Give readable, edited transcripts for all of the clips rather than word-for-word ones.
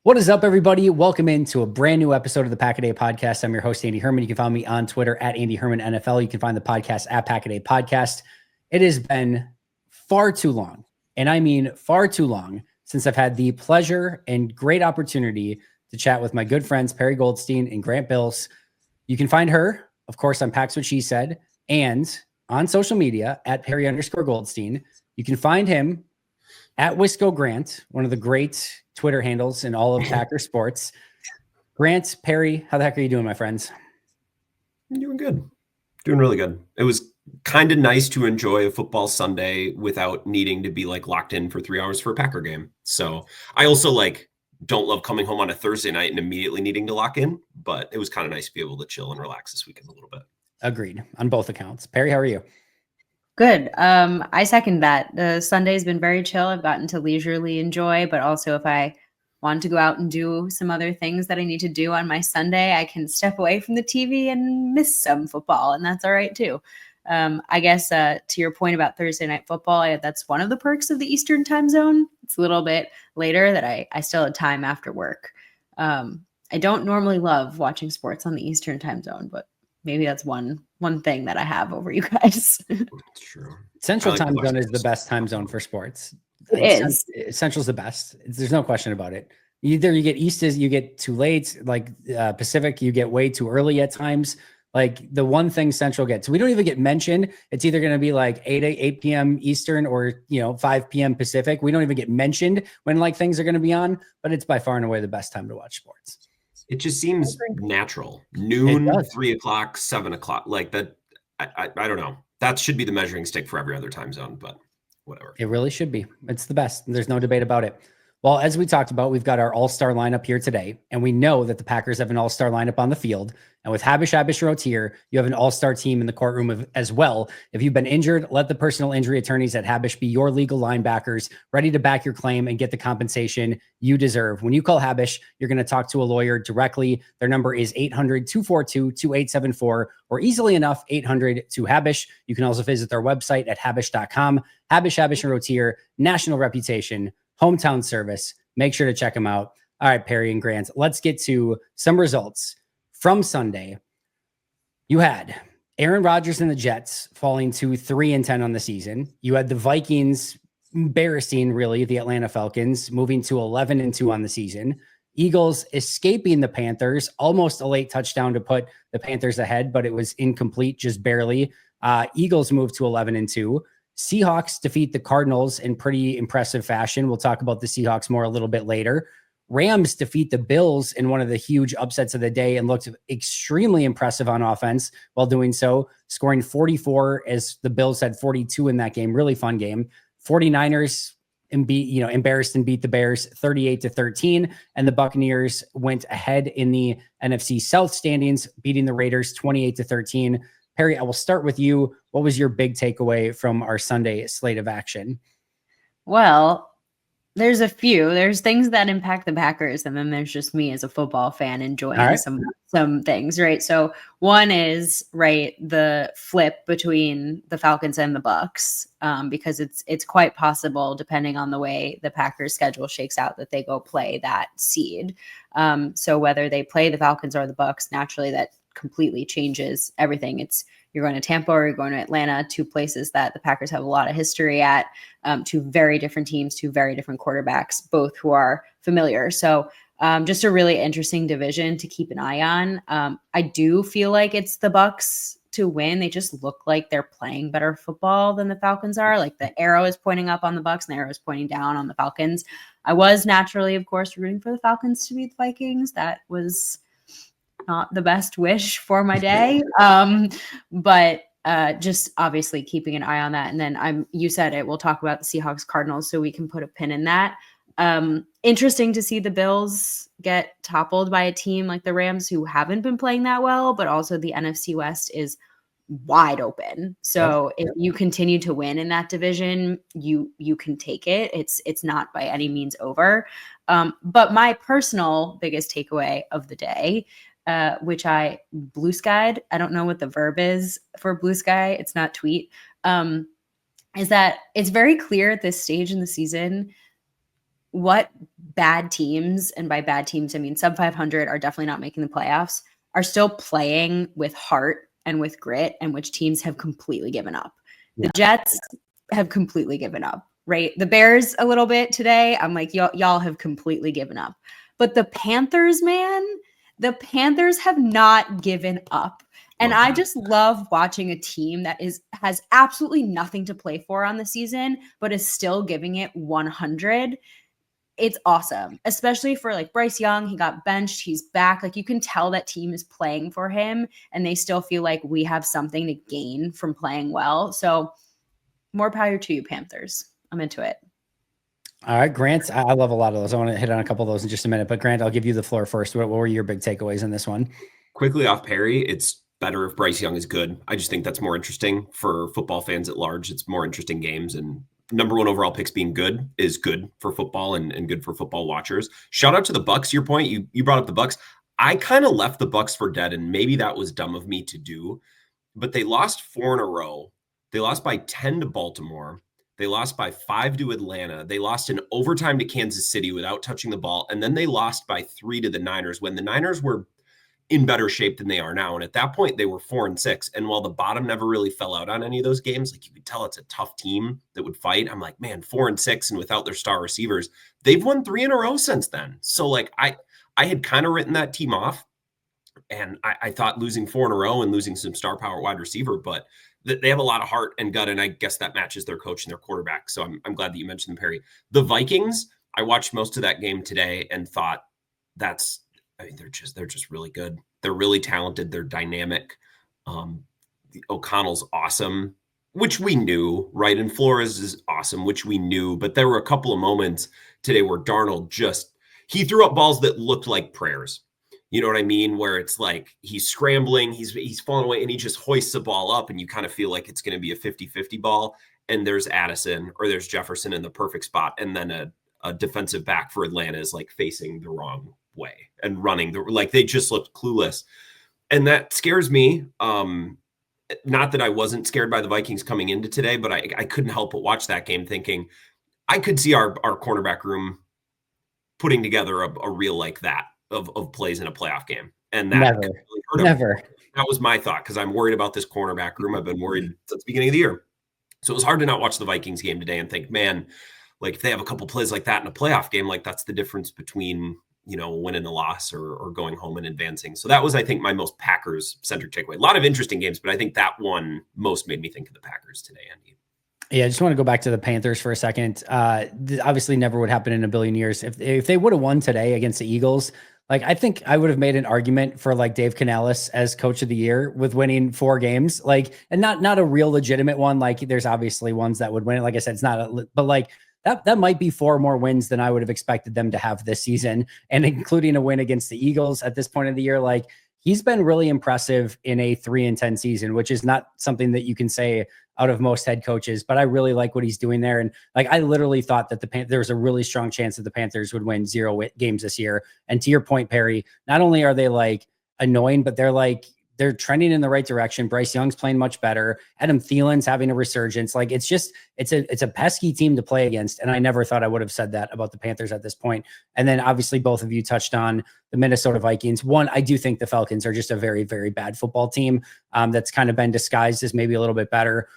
What is up, everybody? Welcome into a brand new episode of the Pack-A-Day Podcast. I'm your host, Andy Herman. You can find me on Twitter at Andy Herman NFL. You can find the podcast at Pack-A-Day Podcast. It has been far too long, and I mean far too long, since I've had the pleasure and great opportunity to chat with my good friends, Perri Goldstein and Grant Bills. You can find her, of course, on Pack's What She Said, and on social media at Perri_Goldstein. You can find him at Wisco Grant, one of the great Twitter handles in all of Packer sports. Grant, Perri, how the heck are you doing, my friends? I'm doing good. Doing really good. It was kind of nice to enjoy a football Sunday without needing to be locked in for 3 hours for a Packer game. So I also don't love coming home on a Thursday night and immediately needing to lock in, but it was kind of nice to be able to chill and relax this weekend a little bit. Agreed on both accounts. Perri, how are you? Good. I second that. The Sunday's been very chill. I've gotten to leisurely enjoy, but also if I want to go out and do some other things that I need to do on my Sunday, I can step away from the TV and miss some football, and that's all right too. I guess to your point about Thursday night football, that's one of the perks of the Eastern time zone. It's a little bit later that I still had time after work. I don't normally love watching sports on the Eastern time zone, but maybe that's one thing that I have over you guys. It's true. Central time zone is the best time zone for sports. It is. Central's the best. There's no question about it. Either you get East you get too late, Pacific, you get way too early at times. The one thing Central gets, we don't even get mentioned. It's either going to be 8 p.m. Eastern or 5 p.m. Pacific. We don't even get mentioned when things are going to be on, but it's by far and away the best time to watch sports. It just seems natural. Noon, 3 o'clock, 7 o'clock. That. I don't know. That should be the measuring stick for every other time zone, but whatever. It really should be. It's the best. There's no debate about it. Well, as we talked about, we've got our all-star lineup here today, and we know that the Packers have an all-star lineup on the field. And with Habish Rotier, you have an all-star team in the courtroom as well. If you've been injured, let the personal injury attorneys at Habish be your legal linebackers, ready to back your claim and get the compensation you deserve. When you call Habish, you're going to talk to a lawyer directly. Their number is 800-242-2874, or easily enough, 800-2HABISH. You can also visit their website at habish.com. Habish and Rotier, national reputation, hometown service. Make sure to check them out. All right, Perri and Grant, let's get to some results from Sunday. You had Aaron Rodgers and the Jets falling to 3-10 on the season. You had the Vikings embarrassing, really, the Atlanta Falcons, moving to 11-2 on the season. Eagles escaping the Panthers, almost a late touchdown to put the Panthers ahead, but it was incomplete, just barely. Eagles moved to 11-2. Seahawks defeat the Cardinals in pretty impressive fashion. We'll talk about the Seahawks more a little bit later. Rams defeat the Bills in one of the huge upsets of the day and looked extremely impressive on offense while doing so, scoring 44 as the Bills had 42 in that game. Really fun game. 49ers embarrassed and beat the Bears 38-13, and the Buccaneers went ahead in the NFC South standings, beating the Raiders 28-13. Perri, I will start with you. What was your big takeaway from our Sunday slate of action? Well, there's a few. There's things that impact the Packers, and then there's just me as a football fan enjoying some things, right? So one is, the flip between the Falcons and the Bucks, because it's quite possible, depending on the way the Packers schedule shakes out, that they go play that seed. So whether they play the Falcons or the Bucks, naturally that completely changes everything. You're going to Tampa or you're going to Atlanta, two places that the Packers have a lot of history at, two very different teams, two very different quarterbacks, both who are familiar. So just a really interesting division to keep an eye on. I do feel like it's the Bucks to win. They just look like they're playing better football than the Falcons are. The arrow is pointing up on the Bucks and the arrow is pointing down on the Falcons. I was naturally, of course, rooting for the Falcons to beat the Vikings. That was not the best wish for my day. But just obviously keeping an eye on that. And then you said it, we'll talk about the Seahawks Cardinals so we can put a pin in that. Interesting to see the Bills get toppled by a team like the Rams who haven't been playing that well, but also the NFC West is wide open. So if you continue to win in that division, you can take it. It's not by any means over. But my personal biggest takeaway of the day, which I blue skied, I don't know what the verb is for blue sky, it's not tweet, is that it's very clear at this stage in the season what bad teams, and by bad teams, I mean sub 500 are definitely not making the playoffs, are still playing with heart and with grit, and which teams have completely given up. The Jets have completely given up, right? The Bears a little bit today. I'm like, y'all have completely given up. But the Panthers, man, the Panthers have not given up. And I just love watching a team that has absolutely nothing to play for on the season, but is still giving it 100. It's awesome, especially for like Bryce Young. He got benched. He's back. Like, you can tell that team is playing for him, and they still feel like we have something to gain from playing well. So more power to you, Panthers. I'm into it. All right, Grant, I love a lot of those. I want to hit on a couple of those in just a minute, but Grant, I'll give you the floor first. What were your big takeaways in this one? Quickly off Perri, it's better if Bryce Young is good. I just think that's more interesting for football fans at large. It's more interesting games, and number one overall picks being good is good for football and good for football watchers. Shout out to the Bucks. Your point, you brought up the Bucks. I kind of left the Bucks for dead, and maybe that was dumb of me to do, but they lost 4 in a row. They lost by 10 to Baltimore. They lost by 5 to Atlanta. They lost in overtime to Kansas City without touching the ball. And then they lost by 3 to the Niners when the Niners were in better shape than they are now. And at that point, they were 4-6. And while the bottom never really fell out on any of those games, like, you could tell it's a tough team that would fight. I'm like, man, 4-6 and without their star receivers, they've won 3 in a row since then. So like, I had kind of written that team off, and I thought losing 4 in a row and losing some star power wide receiver, but they have a lot of heart and gut, and I guess that matches their coach and their quarterback. So I'm glad that you mentioned them, Perri. The Vikings, I watched most of that game today and thought they're just really good. They're really talented. They're dynamic. O'Connell's awesome, which we knew, right? And Flores is awesome, which we knew. But there were a couple of moments today where Darnold he threw up balls that looked like prayers. You know what I mean? Where it's like he's scrambling, he's falling away, and he just hoists the ball up, and you kind of feel like it's going to be a 50-50 ball. And there's Addison or there's Jefferson in the perfect spot. And then a defensive back for Atlanta is like facing the wrong way and running. Like, they just looked clueless. And that scares me. Not that I wasn't scared by the Vikings coming into today, but I couldn't help but watch that game thinking I could see our cornerback room putting together a reel like that of plays in a playoff game. And that never. That was my thought, because I'm worried about this cornerback room. I've been worried since the beginning of the year. So it was hard to not watch the Vikings game today and think, man, like, if they have a couple plays like that in a playoff game, like, that's the difference between, winning a loss or going home and advancing. So that was, I think, my most Packers-centric takeaway. A lot of interesting games, but I think that one most made me think of the Packers today, Andy. Yeah, I just want to go back to the Panthers for a second. Obviously never would happen in a billion years. If they would have won today against the Eagles, like, I think I would have made an argument for like Dave Canales as coach of the year with winning 4 games, like, and not a real legitimate one. Like, there's obviously ones that would win it. Like I said, it's not, but like that might be 4 more wins than I would have expected them to have this season. And including a win against the Eagles at this point of the year, like, he's been really impressive in a 3-10 season, which is not something that you can say out of most head coaches, but I really like what he's doing there. And like, I literally thought that there was a really strong chance that the Panthers would win 0 games this year. And to your point, Perri, not only are they like annoying, but they're trending in the right direction. Bryce Young's playing much better. Adam Thielen's having a resurgence. Like, it's a pesky team to play against. And I never thought I would have said that about the Panthers at this point. And then obviously both of you touched on the Minnesota Vikings. One, I do think the Falcons are just a very, very bad football team that's kind of been disguised as maybe a little bit better.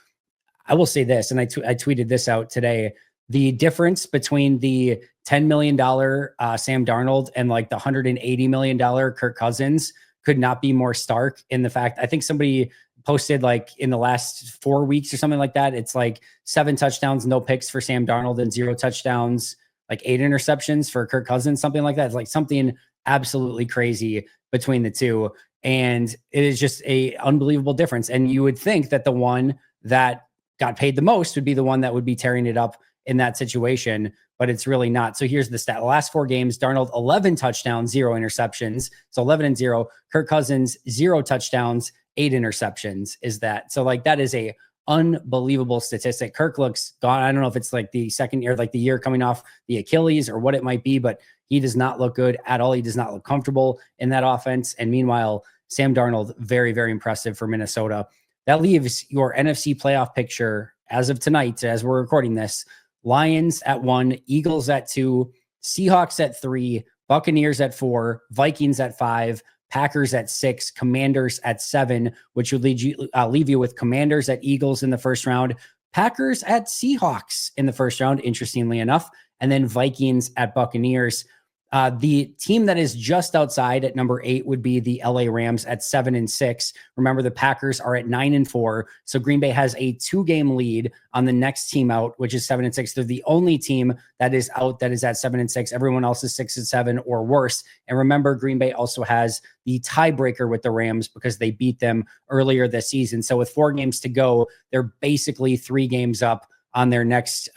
I will say this, and I tweeted this out today. The difference between the $10 million Sam Darnold and like the $180 million Kirk Cousins could not be more stark in the fact, I think somebody posted like in the last 4 weeks or something like that, it's like 7 touchdowns, no picks for Sam Darnold, and 0 touchdowns, like 8 interceptions for Kirk Cousins, something like that. It's like something absolutely crazy between the two. And it is just a unbelievable difference. And you would think that the one that got paid the most would be the one that would be tearing it up in that situation, but it's really not. So here's the stat. The last 4 games, Darnold, 11 touchdowns, 0 interceptions. So 11-0. Kirk Cousins, 0 touchdowns, 8 interceptions is that. So like, that is a unbelievable statistic. Kirk looks gone. I don't know if it's like the second year, like the year coming off the Achilles or what it might be, but he does not look good at all. He does not look comfortable in that offense. And meanwhile, Sam Darnold, very, very impressive for Minnesota. That leaves your NFC playoff picture as of tonight, as we're recording this: Lions at 1, Eagles at 2, Seahawks at 3, Buccaneers at 4, Vikings at 5, Packers at 6, Commanders at 7, which would leave you with Commanders at Eagles in the first round, Packers at Seahawks in the first round, interestingly enough, and then Vikings at Buccaneers. The team that is just outside at number 8 would be the LA Rams at 7-6. Remember, the Packers are at 9-4. So Green Bay has a 2-game lead on the next team out, which is 7-6. They're the only team that is out that is at 7-6. Everyone else is 6-7 or worse. And remember, Green Bay also has the tiebreaker with the Rams because they beat them earlier this season. So with 4 games to go, they're basically 3 games up on their next,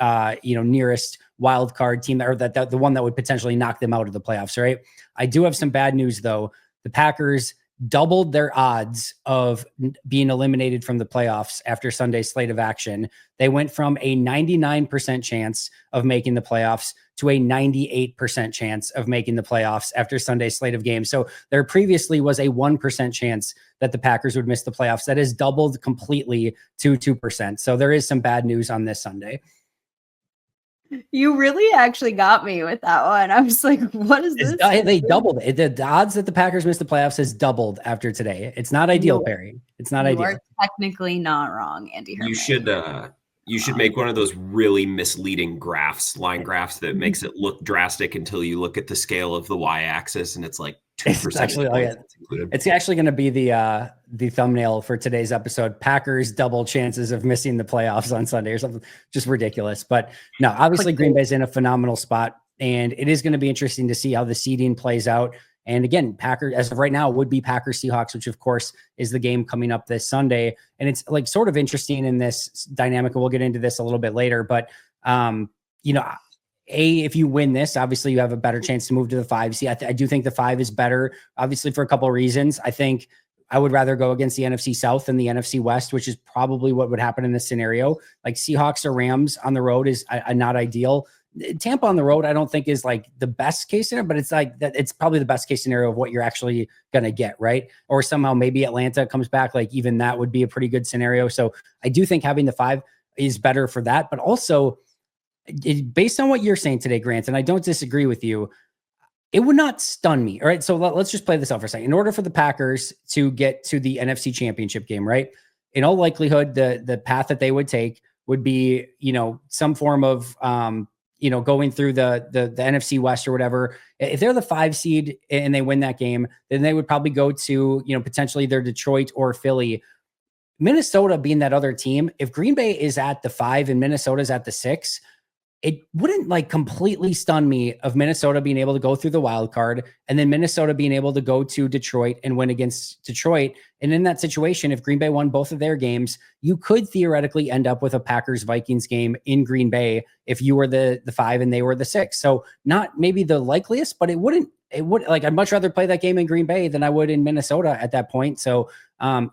nearest wild card team, or that the one that would potentially knock them out of the playoffs, right? I do have some bad news though. The Packers doubled their odds of being eliminated from the playoffs after Sunday's slate of action. They went from a 99% chance of making the playoffs to a 98% chance of making the playoffs after Sunday's slate of games. So there previously was a 1% chance that the Packers would miss the playoffs. That has doubled completely to 2%. So there is some bad news on this Sunday. You really actually got me with that one. I was like, what is this? They doubled it. The odds that the Packers miss the playoffs has doubled after today. It's not ideal, Perri. It's not ideal. You are technically not wrong, Andy Herman. You should make one of those really misleading line graphs that makes it look drastic until you look at the scale of the y-axis and it's like 2%. It's actually going to be the thumbnail for today's episode. Packers double chances of missing the playoffs on Sunday or something. Just ridiculous. But no, obviously Green Bay's in a phenomenal spot, and it is going to be interesting to see how the seeding plays out. And again, Packers, as of right now, would be Packers Seahawks, which of course is the game coming up this Sunday. And it's like sort of interesting in this dynamic. And we'll get into this a little bit later, but if you win this, obviously you have a better chance to move to the 5 seed. I do think the 5 is better, obviously for a couple of reasons. I think I would rather go against the NFC South than the NFC West, which is probably what would happen in this scenario. Like Seahawks or Rams on the road is not ideal. Tampa on the road, I don't think is like the best case scenario, but it's like that. It's probably the best case scenario of what you're actually going to get, right? Or somehow maybe Atlanta comes back. Like even that would be a pretty good scenario. So I do think having the 5 is better for that, but also based on what you're saying today, Grant, and I don't disagree with you, it would not stun me. All right. So let's just play this out for a second. In order for the Packers to get to the NFC Championship game, right? In all likelihood, the path that they would take would be, some form of, going through the NFC West or whatever. If they're the 5 seed and they win that game, then they would probably go to, potentially either Detroit or Philly. Minnesota being that other team, if Green Bay is at the 5 and Minnesota's at the 6, it wouldn't like completely stun me of Minnesota being able to go through the wild card and then Minnesota being able to go to Detroit and win against Detroit. And in that situation, if Green Bay won both of their games, you could theoretically end up with a Packers Vikings game in Green Bay if you were the 5 and they were the 6. So not maybe the likeliest, but it would like, I'd much rather play that game in Green Bay than I would in Minnesota at that point. So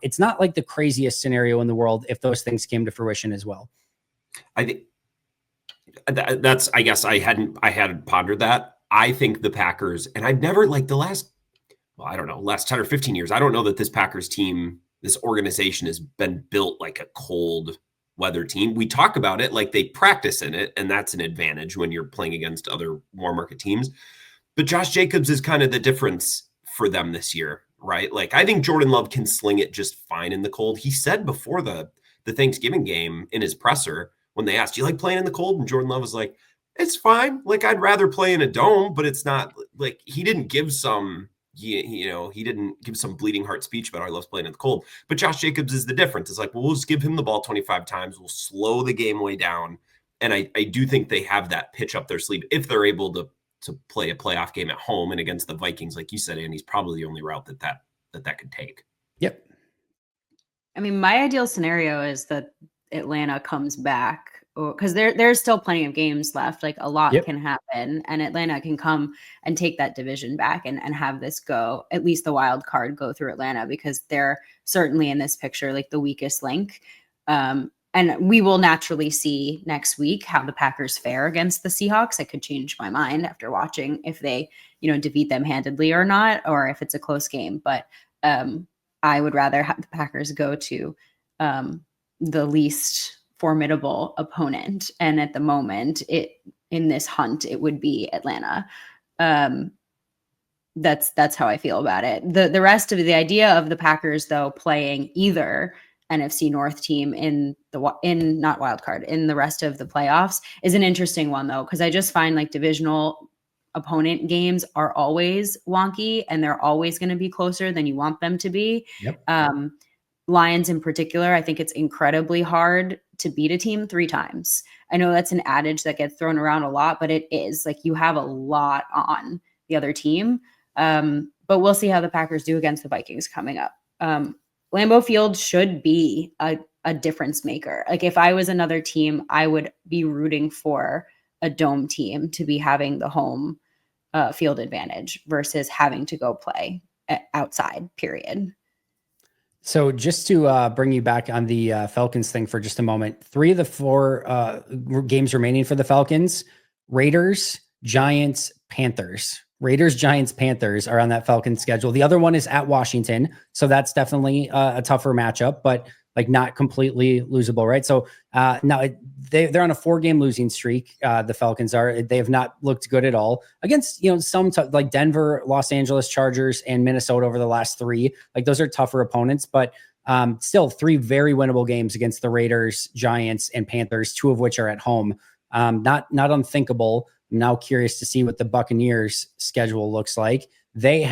it's not like the craziest scenario in the world if those things came to fruition as well. I think that's, I guess I hadn't pondered that. I think the Packers, and I've never like last 10 or 15 years, I don't know that this Packers team, this organization has been built like a cold weather team. We talk about it like they practice in it, and that's an advantage when you're playing against other warm market teams. But Josh Jacobs is kind of the difference for them this year, right? Like I think Jordan Love can sling it just fine in the cold. He said before the Thanksgiving game in his presser, when they asked, do you like playing in the cold? And Jordan Love was like, it's fine. Like, I'd rather play in a dome, but it's not like he didn't give some, he didn't give some bleeding heart speech about how he loves playing in the cold. But Josh Jacobs is the difference. It's like, well, we'll just give him the ball 25 times. We'll slow the game way down. And I do think they have that pitch up their sleeve if they're able to play a playoff game at home and against the Vikings. Like you said, Andy's probably the only route that could take. Yep. I mean, my ideal scenario is that Atlanta comes back because there's still plenty of games left. Like a lot can happen, and Atlanta can come and take that division back and have this go, at least the wild card go through Atlanta, because they're certainly in this picture like the weakest link. And we will naturally see next week how the Packers fare against the Seahawks. I could change my mind after watching if they, defeat them handedly or not, or if it's a close game. But I would rather have the Packers go to the least formidable opponent. And at the moment, in this hunt, it would be Atlanta. That's how I feel about it. The rest of the idea of the Packers, though, playing either NFC North team in not wild card, in the rest of the playoffs is an interesting one, though, because I just find like divisional opponent games are always wonky and they're always going to be closer than you want them to be. Yep. Lions in particular, I think it's incredibly hard to beat a team 3 times. I know that's an adage that gets thrown around a lot, but it is like you have a lot on the other team. But we'll see how the Packers do against the Vikings coming up. Lambeau Field should be a difference maker. Like if I was another team, I would be rooting for a dome team to be having the home field advantage versus having to go play outside, period. So just to bring you back on the Falcons thing for just a moment, 3 of the 4 games remaining for the Falcons, Raiders, Giants, Panthers. Raiders, Giants, Panthers are on that Falcons schedule. The other one is at Washington. So that's definitely a tougher matchup, but like not completely losable, right? So now they're on a 4-game losing streak. The Falcons are. They have not looked good at all against, some like Denver, Los Angeles Chargers, and Minnesota over the last 3. Like those are tougher opponents, but still 3 very winnable games against the Raiders, Giants, and Panthers, 2 of which are at home. Not unthinkable. I'm now curious to see what the Buccaneers schedule looks like. They're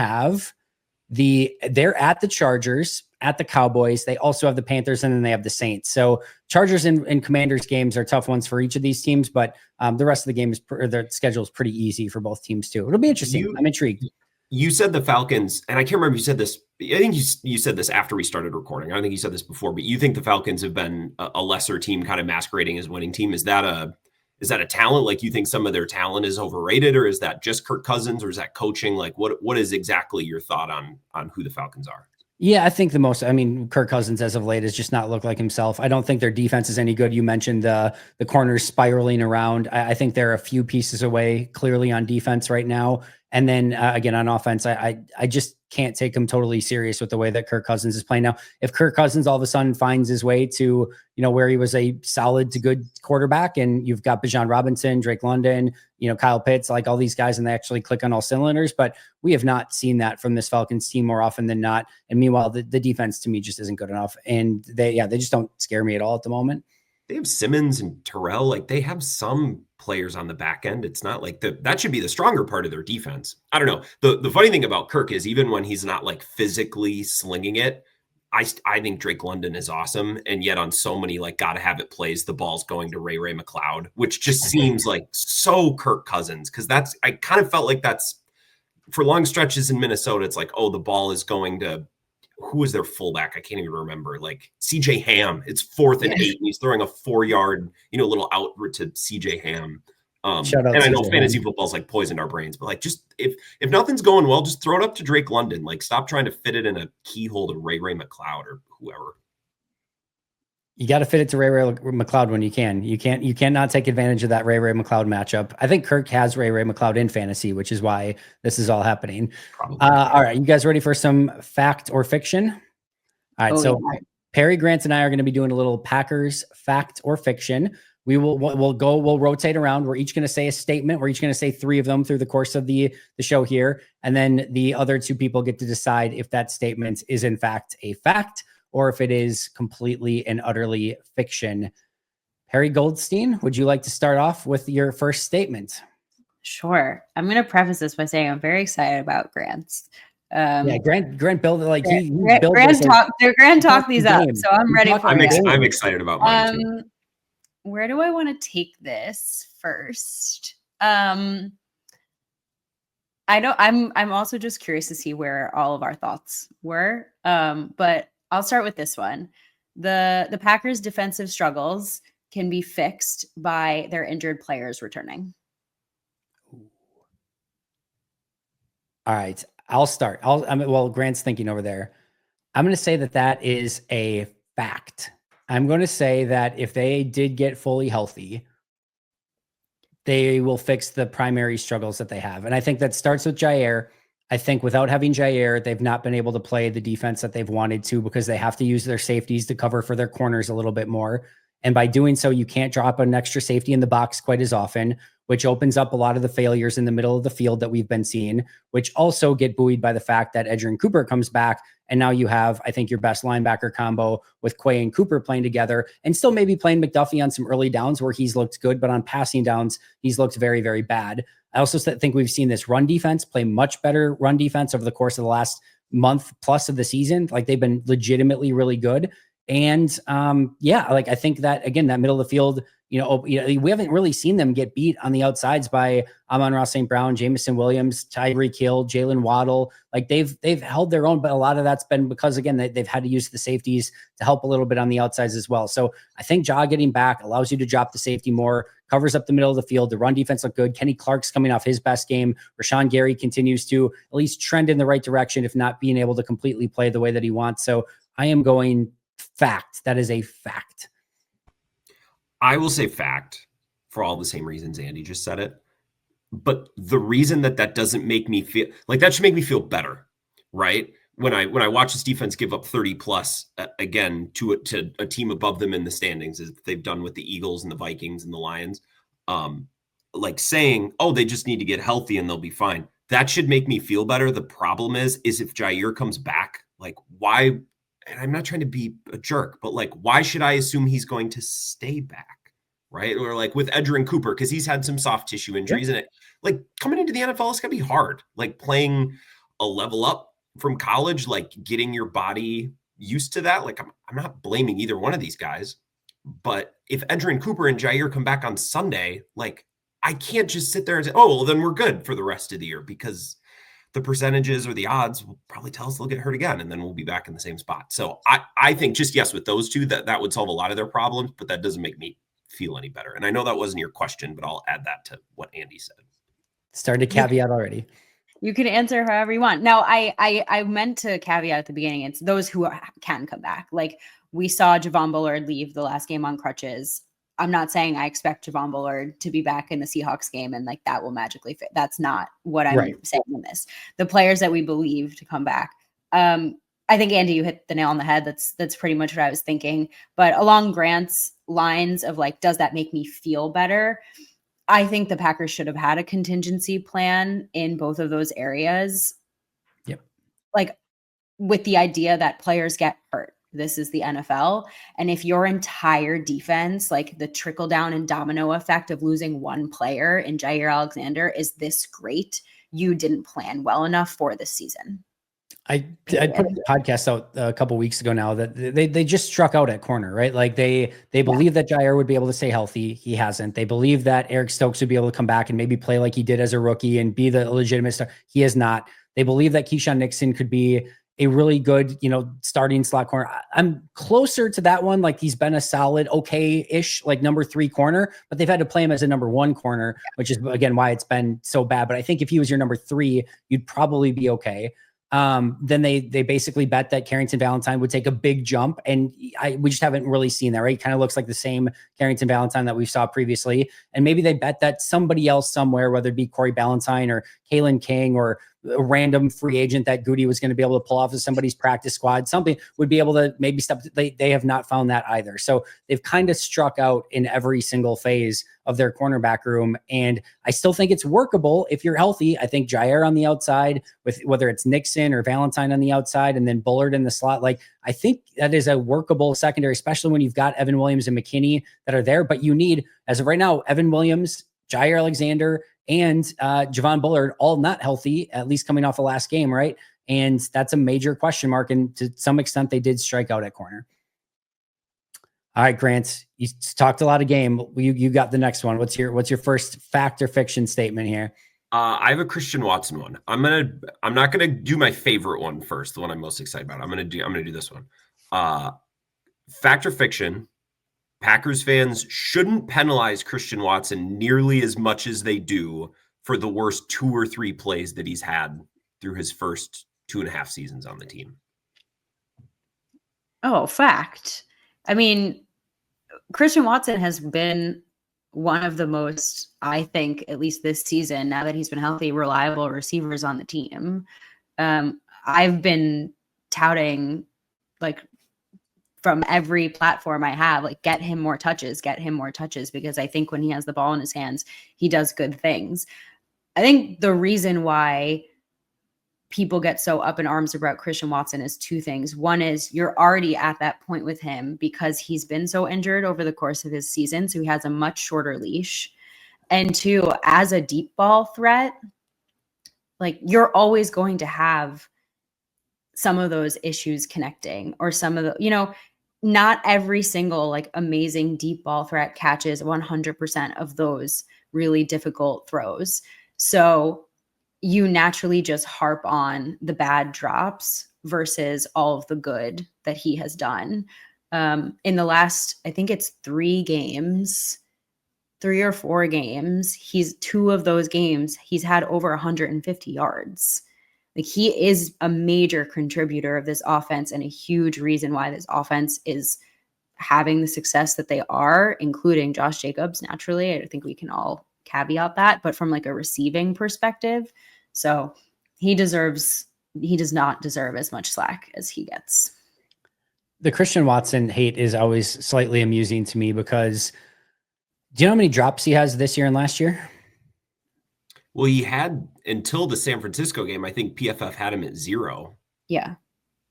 at the Chargers, at the Cowboys. They also have the Panthers, and then they have the Saints. So Chargers and Commanders games are tough ones for each of these teams, but the rest of the game the schedule is pretty easy for both teams too. It'll be interesting. I'm intrigued. You said the Falcons, and I can't remember if you said this. I think you said this after we started recording. I don't think you said this before, but you think the Falcons have been a lesser team kind of masquerading as winning team. Is that a talent? Like you think some of their talent is overrated, or is that just Kirk Cousins, or is that coaching? Like what is exactly your thought on who the Falcons are? Yeah, I think Kirk Cousins as of late has just not looked like himself. I don't think their defense is any good. You mentioned the corners spiraling around. I think they're a few pieces away clearly on defense right now. And then again, on offense, I just can't take him totally serious with the way that Kirk Cousins is playing now. If Kirk Cousins all of a sudden finds his way to, where he was a solid to good quarterback, and you've got Bijan Robinson, Drake London, Kyle Pitts, like all these guys, and they actually click on all cylinders, but we have not seen that from this Falcons team more often than not. And meanwhile, the defense to me just isn't good enough. And they just don't scare me at all at the moment. They have Simmons and Terrell. Like they have some players on the back end. It's not like that should be the stronger part of their defense. I don't know. The funny thing about Kirk is even when he's not like physically slinging it, I think Drake London is awesome. And yet on so many like gotta have it plays, the ball's going to Ray McLeod, which just seems like so Kirk Cousins. Cause I kind of felt like that's for long stretches in Minnesota. It's like, oh, the ball is going to, who is their fullback? I can't even remember. Like CJ Ham. It's 4th and 8, and he's throwing a 4-yard, little out to CJ Ham. Shout out and I know CJ fantasy Ham. football's like poisoned our brains, but like just if nothing's going well, just throw it up to Drake London. Like stop trying to fit it in a keyhole to Ray McLeod or whoever. You got to fit it to Ray McLeod when you can. You cannot take advantage of that Ray McLeod matchup. I think Kirk has Ray McLeod in fantasy, which is why this is all happening. All right, you guys ready for some fact or fiction? All right, yeah. Perri, Grant, and I are going to be doing a little Packers fact or fiction. We'll rotate around. We're each going to say a statement. We're each going to say 3 of them through the course of the show here, and then the other 2 people get to decide if that statement is in fact a fact or if it is completely and utterly fiction. Perri Goldstein, would you like to start off with your first statement? Sure. I'm going to preface this by saying I'm very excited about Grant's. Grant built it like Grant talked these up, so I'm ready for it. I'm excited about mine too. Where do I want to take this first? I'm also just curious to see where all of our thoughts were. But I'll start with this one. The Packers' defensive struggles can be fixed by their injured players returning. All right, I'll start. While Grant's thinking over there, I'm going to say that is a fact. I'm going to say that if they did get fully healthy, they will fix the primary struggles that they have. And I think that starts with Jair. I think without having Jair, they've not been able to play the defense that they've wanted to because they have to use their safeties to cover for their corners a little bit more. And by doing so, you can't drop an extra safety in the box quite as often. which opens up a lot of the failures in the middle of the field that we've been seeing, which also get buoyed by the fact that Edgerrin Cooper comes back. And now you have, I think, your best linebacker combo with Quay and Cooper playing together, and still maybe playing McDuffie on some early downs where he's looked good, but on passing downs, he's looked very, very bad. I also think we've seen this run defense play much better run defense over the course of the last month plus of the season. Like, they've been legitimately really good. And I think that, again, that middle of the field, we haven't really seen them get beat on the outsides by Amon-Ra St. Brown, Jameson Williams, Tyreek Hill, Jalen Waddle. Like, they've held their own, but a lot of that's been because, again, they've had to use the safeties to help a little bit on the outsides as well. So I think Ja getting back allows you to drop the safety more, covers up the middle of the field. The run defense looked good. Kenny Clark's coming off his best game. Rashawn Gary continues to at least trend in the right direction, if not being able to completely play the way that he wants. So I am going fact. That is a fact. I will say fact for all the same reasons Andy just said it. But the reason that doesn't make me feel like that should make me feel better, right? When I watch this defense give up 30 plus again to a team above them in the standings, as they've done with the Eagles and the Vikings and the Lions, like saying, oh, they just need to get healthy and they'll be fine. That should make me feel better. The problem is if Jair comes back, like, why? And I'm not trying to be a jerk, but like, why should I assume he's going to stay back, right? Or like with Edgerrin Cooper, because he's had some soft tissue injuries, and it, like, coming into the NFL, it's gonna be hard. Like, playing a level up from college, like getting your body used to that. Like, I'm not blaming either one of these guys, but if Edgerrin Cooper and Jair come back on Sunday, like, I can't just sit there and say, oh, well, then we're good for the rest of the year, because the percentages or the odds will probably tell us they'll get hurt again, and then we'll be back in the same spot. So I think just, yes, with those two, that would solve a lot of their problems, but that doesn't make me feel any better. And I know that wasn't your question, but I'll add that to what Andy said. Started to caveat already. You can answer however you want. Now, I meant to caveat at the beginning. It's those who can come back. Like, we saw Javon Bullard leave the last game on crutches. I'm not saying I expect Javon Bullard to be back in the Seahawks game and like that will magically fit. That's not what I'm saying in this. The players that we believe to come back. I think, Andy, you hit the nail on the head. That's pretty much what I was thinking. But along Grant's lines of like, does that make me feel better? I think the Packers should have had a contingency plan in both of those areas. Yep. Like, with the idea that players get hurt. This is the NFL. And if your entire defense, like the trickle down and domino effect of losing one player in Jair Alexander is this great, you didn't plan well enough for this season. I put a podcast out a couple weeks ago now that they just struck out at corner, right? Like they believe that Jair would be able to stay healthy. He hasn't. They believe that Eric Stokes would be able to come back and maybe play like he did as a rookie and be the legitimate star. He is not. They believe that Keyshawn Nixon could be a really good, starting slot corner. I'm closer to that one. Like, he's been a solid, okay-ish, like number 3 corner, but they've had to play him as a number 1 corner, which is, again, why it's been so bad. But I think if he was your number 3, you'd probably be okay. Then they basically bet that Carrington Valentine would take a big jump, and we just haven't really seen that, right? Kind of looks like the same Carrington Valentine that we saw previously. And maybe they bet that somebody else somewhere, whether it be Corey Ballantyne or Kalen King or a random free agent that Goody was going to be able to pull off of somebody's practice squad, something would be able to maybe step. They have not found that either. So they've kind of struck out in every single phase of their cornerback room. And I still think it's workable if you're healthy. I think Jair on the outside, with whether it's Nixon or Valentine on the outside, and then Bullard in the slot. Like, I think that is a workable secondary, especially when you've got Evan Williams and McKinney that are there. But you need, as of right now, Evan Williams, Jair Alexander, and Javon Bullard, all not healthy, at least coming off the last game, right? And that's a major question mark. And to some extent, they did strike out at corner. All right, Grant, you talked a lot of game. You got the next one. What's your first fact or fiction statement here? I have a Christian Watson one. I'm not gonna do my favorite one first, the one I'm most excited about. I'm gonna do this one. Fact or fiction? Packers fans shouldn't penalize Christian Watson nearly as much as they do for the worst 2 or 3 plays that he's had through his first 2.5 seasons on the team. Oh, fact. I mean, Christian Watson has been one of the most, I think, at least this season, now that he's been healthy, reliable receivers on the team. I've been touting, like, from every platform I have, like, get him more touches, because I think when he has the ball in his hands, he does good things. I think the reason why people get so up in arms about Christian Watson is two things. One is you're already at that point with him because he's been so injured over the course of his season. So he has a much shorter leash. And two, as a deep ball threat, like, you're always going to have some of those issues connecting, or some of the, not every single like amazing deep ball threat catches 100% of those really difficult throws. So you naturally just harp on the bad drops versus all of the good that he has done. In the last, I think it's 3 or 4 games, two of those games, he's had over 150 yards. Like, he is a major contributor of this offense and a huge reason why this offense is having the success that they are, including Josh Jacobs. Naturally, I think we can all caveat that, but from like a receiving perspective. So he does not deserve as much slack as he gets. The Christian Watson hate is always slightly amusing to me because do you know how many drops he has this year and last year? Well, he had until the San Francisco game. I think PFF had him at 0. Yeah.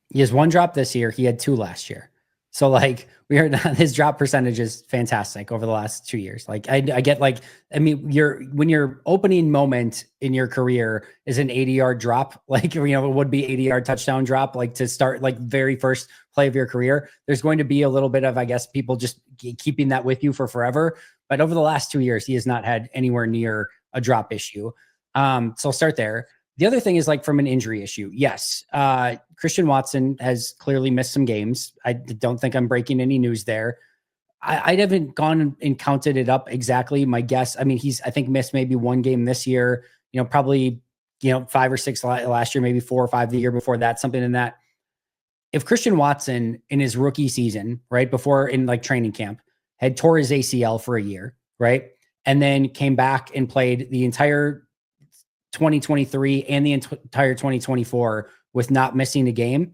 He has 1 drop this year. He had 2 last year. So like we heard, his drop percentage is fantastic over the last 2 years. Like I get like, I mean, when your opening moment in your career is an 80-yard drop, like, it would be 80-yard touchdown drop, like to start like very first play of your career, there's going to be a little bit of, I guess, people just keeping that with you for forever. But over the last 2 years, he has not had anywhere near a drop issue. So I'll start there. The other thing is like from an injury issue. Yes. Christian Watson has clearly missed some games. I don't think I'm breaking any news there. I haven't gone and counted it up exactly. My guess, I mean, I think missed maybe 1 game this year, probably, 5 or 6 last year, maybe 4 or 5 the year before that, something in that. If Christian Watson in his rookie season, right before in like training camp, had tore his ACL for a year, right? And then came back and played the entire 2023 and the entire 2024 with not missing a game,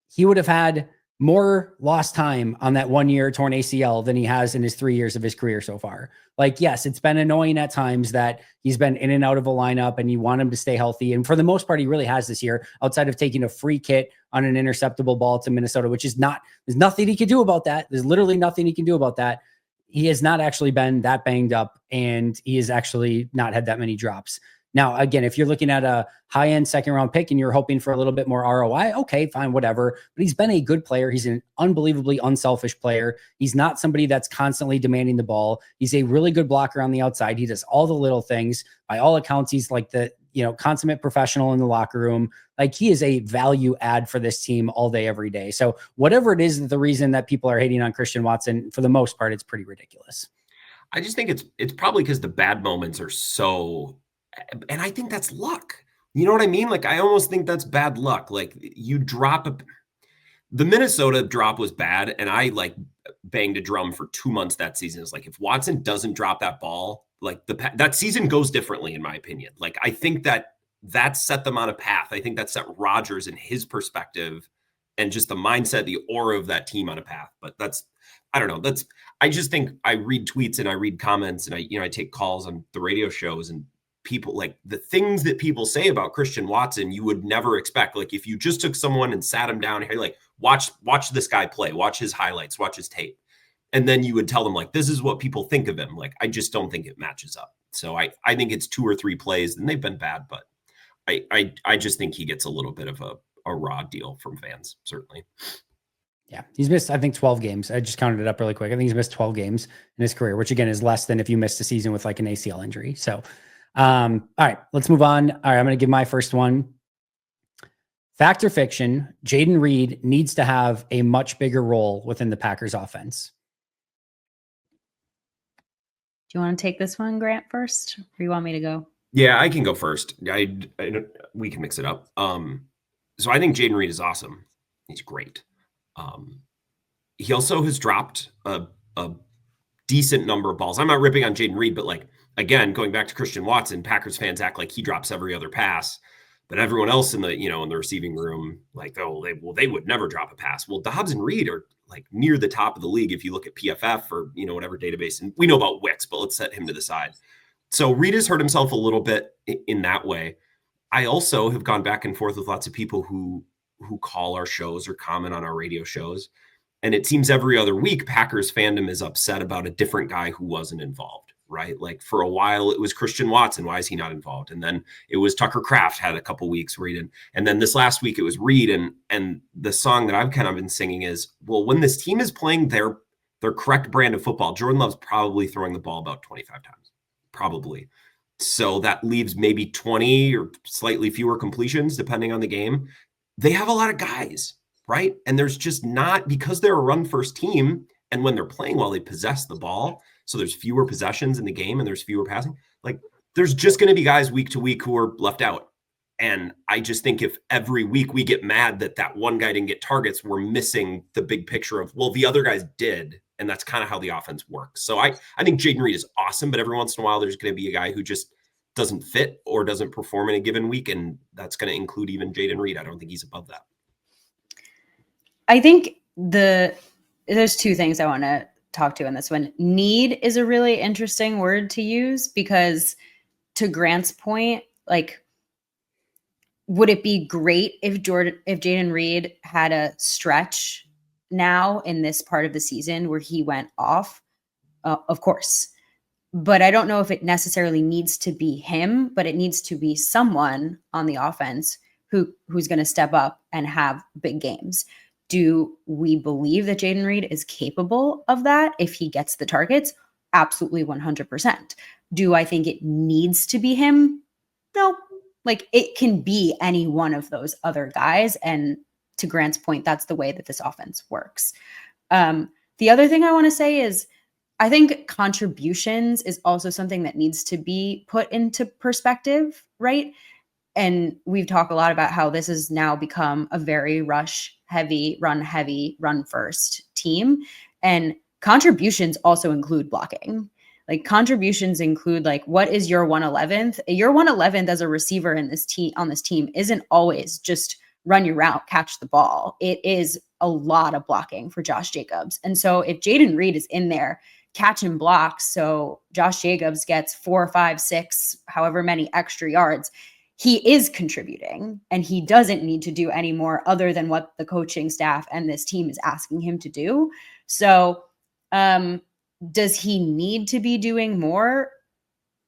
he would have had more lost time on that 1 year torn ACL than he has in his 3 years of his career so far. Like, yes, it's been annoying at times that he's been in and out of a lineup and you want him to stay healthy. And for the most part, he really has this year, outside of taking a free hit on an interceptable ball to Minnesota, which is there's nothing he can do about that. There's literally nothing he can do about that. He has not actually been that banged up, and he has actually not had that many drops. Now, again, if you're looking at a high-end second-round pick and you're hoping for a little bit more ROI, okay, fine, whatever. But he's been a good player. He's an unbelievably unselfish player. He's not somebody that's constantly demanding the ball. He's a really good blocker on the outside. He does all the little things. By all accounts, he's like the consummate professional in the locker room. Like, he is a value add for this team all day, every day. So whatever it is, the reason that people are hating on Christian Watson, for the most part, it's pretty ridiculous. I just think it's probably because the bad moments are so... And I think that's luck. You know what I mean? Like, I almost think that's bad luck. Like, you drop the Minnesota drop was bad. And I like banged a drum for 2 months that season. It's like, if Watson doesn't drop that ball, like that season goes differently, in my opinion. Like, I think that set them on a path. I think that set Rodgers and his perspective and just the mindset, the aura of that team on a path. But I don't know. I just think I read tweets and I read comments and I take calls on the radio shows, and people, like, the things that people say about Christian Watson, you would never expect. Like, if you just took someone and sat him down here, like, watch this guy play, watch his highlights, watch his tape. And then you would tell them, like, this is what people think of him. Like, I just don't think it matches up. So I think it's 2 or 3 plays, and they've been bad, but I just think he gets a little bit of a raw deal from fans, certainly. Yeah, he's missed, I think, 12 games. I just counted it up really quick. I think he's missed 12 games in his career, which again is less than if you missed a season with like an ACL injury. So all right, let's move on. All right, I'm going to give my first one. Fact or fiction, Jaden Reed needs to have a much bigger role within the Packers offense. Do you want to take this one, Grant, first? Or do you want me to go? Yeah, I can go first. We can mix it up. So I think Jaden Reed is awesome. He's great. He also has dropped a decent number of balls. I'm not ripping on Jaden Reed, but like, again, going back to Christian Watson, Packers fans act like he drops every other pass. But everyone else in the, in the receiving room, like, oh, they would never drop a pass. Well, Dobbs and Reed are like near the top of the league if you look at PFF or, whatever database. And we know about Wix, but let's set him to the side. So Reed has hurt himself a little bit in that way. I also have gone back and forth with lots of people who call our shows or comment on our radio shows. And it seems every other week, Packers fandom is upset about a different guy who wasn't involved, right? Like for a while, it was Christian Watson. Why is he not involved? And then it was Tucker Kraft had a couple weeks where he didn't. And then this last week, it was Reed. And the song that I've kind of been singing is, well, when this team is playing their correct brand of football, Jordan Love's probably throwing the ball about 25 times, probably. So that leaves maybe 20 or slightly fewer completions, depending on the game. They have a lot of guys, right? And there's just not, because they're a run-first team, and when they're playing well, they possess the ball. So there's fewer possessions in the game and there's fewer passing. Like there's just going to be guys week to week who are left out. And I just think if every week we get mad that one guy didn't get targets, we're missing the big picture of, well, the other guys did. And that's kind of how the offense works. So I think Jaden Reed is awesome, but every once in a while, there's going to be a guy who just doesn't fit or doesn't perform in a given week. And that's going to include even Jaden Reed. I don't think he's above that. I think there's two things I want to talk to in this one. Need is a really interesting word to use because to Grant's point, like, would it be great if Jaden Reed had a stretch now in this part of the season where he went off? Of course. But I don't know if it necessarily needs to be him, but it needs to be someone on the offense who's going to step up and have big games. Do we believe that Jaden Reed is capable of that if he gets the targets? Absolutely 100%. Do I think it needs to be him? No. Like it can be any one of those other guys. And to Grant's point, that's the way that this offense works. The other thing I want to say is I think contributions is also something that needs to be put into perspective, right? And we've talked a lot about how this has now become a very rush heavy, run first team. And contributions also include blocking. Like contributions include like, what is your 111th? Your 111th as a receiver in this team on this team isn't always just run your route, catch the ball. It is a lot of blocking for Josh Jacobs. And so if Jaden Reed is in there, catching blocks, so Josh Jacobs gets 4, 5, 6, however many extra yards, he is contributing and he doesn't need to do any more other than what the coaching staff and this team is asking him to do. So does he need to be doing more?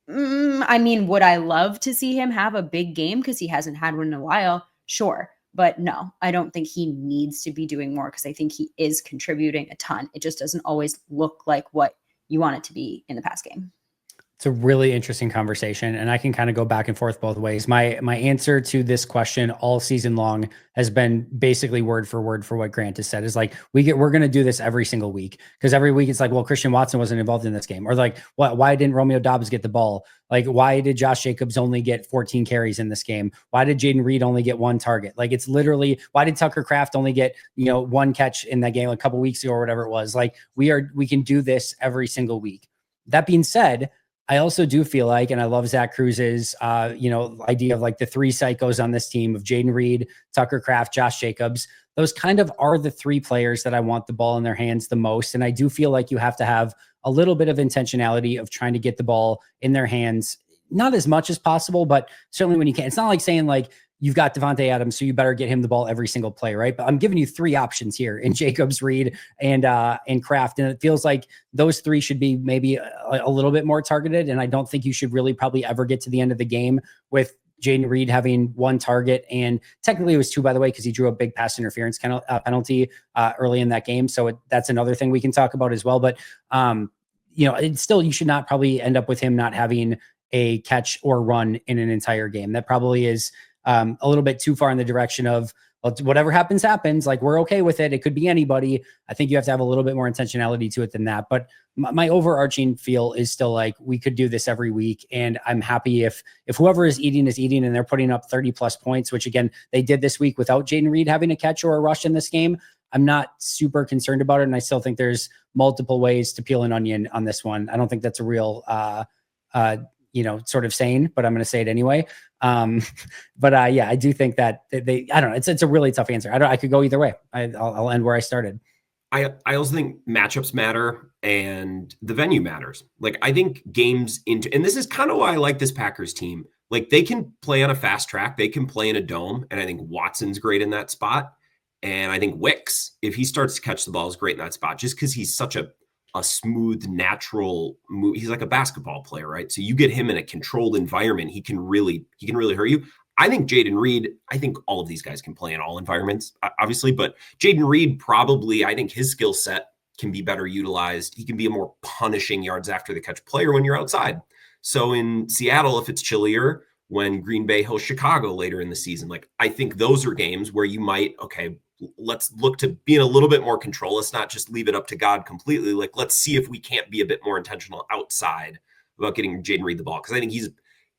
I mean, would I love to see him have a big game because he hasn't had one in a while? Sure. But no, I don't think he needs to be doing more because I think he is contributing a ton. It just doesn't always look like what you want it to be in the pass game. It's a really interesting conversation, and I can kind of go back and forth both ways. My answer to this question all season long has been basically word for word for what Grant has said. Is like we're going to do this every single week because every week it's like, well, Christian Watson wasn't involved in this game, or like, why didn't Romeo Doubs get the ball? Like, why did Josh Jacobs only get 14 carries in this game? Why did Jaden Reed only get one target? Like, it's literally, why did Tucker Kraft only get, one catch in that game a couple weeks ago or whatever it was? Like, we can do this every single week. That being said, I also do feel like, and I love Zach Cruz's, idea of like the three psychos on this team of Jaden Reed, Tucker Kraft, Josh Jacobs. Those kind of are the three players that I want the ball in their hands the most. And I do feel like you have to have a little bit of intentionality of trying to get the ball in their hands, not as much as possible, but certainly when you can. It's not like saying like, you've got Devontae Adams, so you better get him the ball every single play, right? But I'm giving you three options here in Jacobs, Reed, and Kraft, and it feels like those three should be maybe a little bit more targeted. And I don't think you should really probably ever get to the end of the game with Jaden Reed having one target, and technically it was two, by the way, because he drew a big pass interference penalty early in that game. So that's another thing we can talk about as well. But it's still, you should not probably end up with him not having a catch or run in an entire game. That probably is a little bit too far in the direction of, well, whatever happens, like we're okay with it. It could be anybody. I think you have to have a little bit more intentionality to it than that. But my overarching feel is still like we could do this every week. And I'm happy if whoever is eating and they're putting up 30 plus points, which again, they did this week without Jaden Reed having a catch or a rush in this game. I'm not super concerned about it. And I still think there's multiple ways to peel an onion on this one. I don't think that's a real, sort of sane, but I'm going to say it anyway. But yeah, I do think that I don't know. It's a really tough answer. I could go either way. I'll end where I started. I also think matchups matter and the venue matters. Like, I think games and this is kind of why I like this Packers team. Like, they can play on a fast track, they can play in a dome, and I think Watson's great in that spot. And I think Wicks, if he starts to catch the ball, is great in that spot, just because he's such a smooth, natural move. He's like a basketball player, right? So you get him in a controlled environment, he can really hurt you. I think Jaden Reed, I think all of these guys can play in all environments, obviously, but Jaden Reed probably, I think his skill set can be better utilized. He can be a more punishing yards after the catch player when you're outside. So in Seattle, if it's chillier, when Green Bay hosts Chicago later in the season, like, I think those are games where you might, okay, let's look to being a little bit more control. Let's not just leave it up to God completely. Like, let's see if we can't be a bit more intentional outside about getting Jaden Reed the ball. Because I think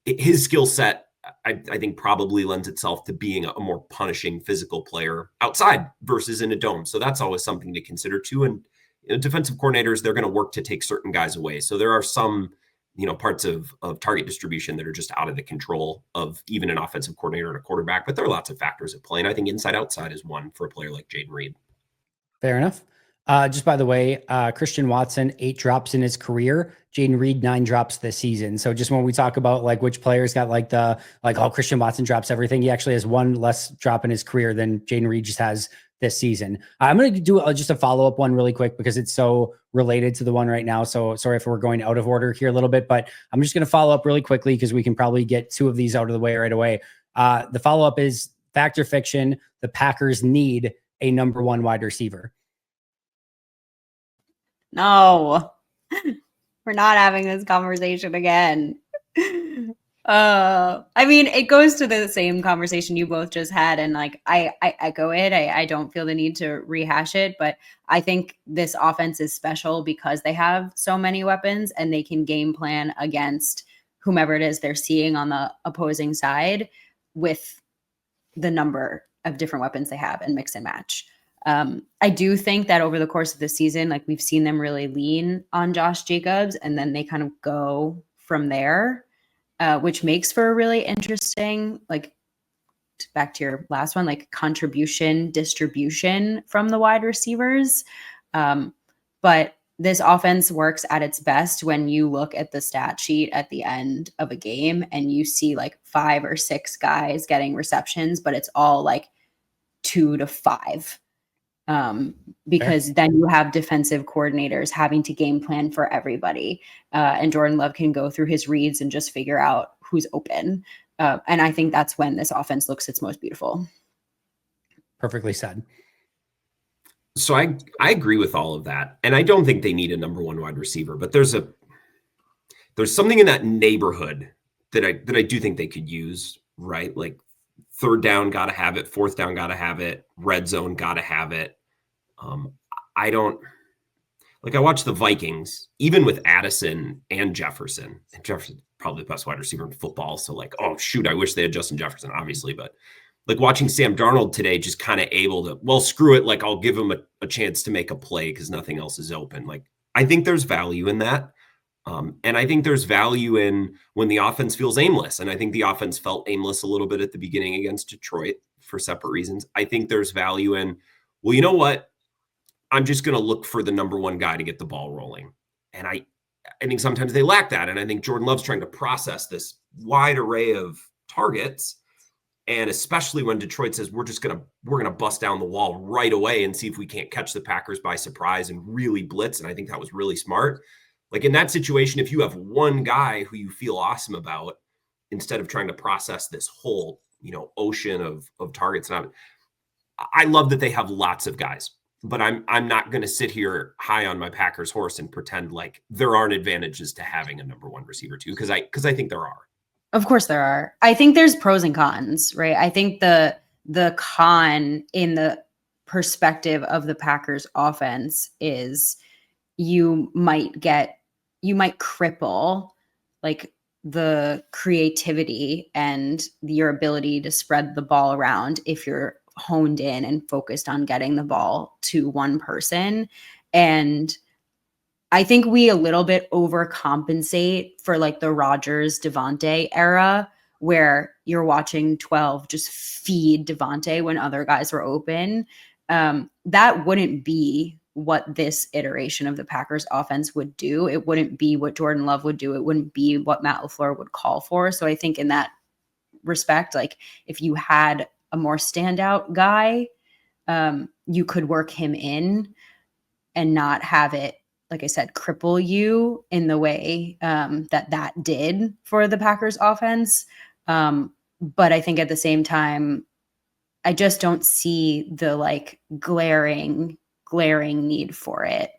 his skill set, I think, probably lends itself to being a more punishing physical player outside versus in a dome. So that's always something to consider too. And defensive coordinators, they're going to work to take certain guys away. So there are some, parts of target distribution that are just out of the control of even an offensive coordinator and a quarterback. But there are lots of factors at play. And I think inside outside is one for a player like Jaden Reed. Fair enough. Just by the way, Christian Watson, 8 drops in his career. Jaden Reed, 9 drops this season. So just when we talk about like which players got Christian Watson drops everything, he actually has 1 less drop in his career than Jaden Reed just has this season. I'm going to do just a follow-up one really quick because it's so related to the one right now. So sorry if we're going out of order here a little bit, but I'm just going to follow up really quickly because we can probably get 2 of these out of the way right away. The follow-up is fact or fiction. The Packers need a number 1 wide receiver. No, we're not having this conversation again. I mean, it goes to the same conversation you both just had. And like, I echo it. I don't feel the need to rehash it, but I think this offense is special because they have so many weapons and they can game plan against whomever it is they're seeing on the opposing side with the number of different weapons they have and mix and match. I do think that over the course of the season, like, we've seen them really lean on Josh Jacobs and then they kind of go from there, which makes for a really interesting, like, back to your last one, like, contribution distribution from the wide receivers. But this offense works at its best when you look at the stat sheet at the end of a game and you see like 5 or 6 guys getting receptions, but it's all like 2 to 5. Because then you have defensive coordinators having to game plan for everybody. And Jordan Love can go through his reads and just figure out who's open. And I think that's when this offense looks its most beautiful. Perfectly said. So I agree with all of that. And I don't think they need a number 1 wide receiver, but there's something in that neighborhood that I do think they could use, right? Like, 3rd down, got to have it. 4th down, got to have it. Red zone, got to have it. I watch the Vikings, even with Addison and Jefferson. And Jefferson's probably the best wide receiver in football. So like, oh shoot, I wish they had Justin Jefferson, obviously. But like, watching Sam Darnold today, just kind of able to, well, screw it. Like, I'll give him a chance to make a play because nothing else is open. Like, I think there's value in that. And I think there's value in when the offense feels aimless. And I think the offense felt aimless a little bit at the beginning against Detroit for separate reasons. I think there's value in, well, you know what? I'm just going to look for the number 1 guy to get the ball rolling. And I think sometimes they lack that. And I think Jordan Love's trying to process this wide array of targets. And especially when Detroit says, we're going to bust down the wall right away and see if we can't catch the Packers by surprise and really blitz. And I think that was really smart. Like, in that situation, if you have 1 guy who you feel awesome about, instead of trying to process this whole, ocean of targets. And I love that they have lots of guys. But I'm not going to sit here high on my Packers horse and pretend like there aren't advantages to having a number 1 receiver too, because I think there are. Of course there are. I think there's pros and cons, right? I think the con in the perspective of the Packers offense is you might cripple like the creativity and your ability to spread the ball around if you're honed in and focused on getting the ball to one person. And I think we a little bit overcompensate for like the Rodgers Devontae era, where you're watching 12 just feed Devontae when other guys were open. That wouldn't be what this iteration of the Packers offense would do. It wouldn't be what Jordan Love would do. It wouldn't be what Matt LaFleur would call for. So I think in that respect, like if you had a more standout guy, you could work him in and not have it, like I said, cripple you in the way that did for the Packers offense. But I think at the same time, I just don't see the like glaring need for it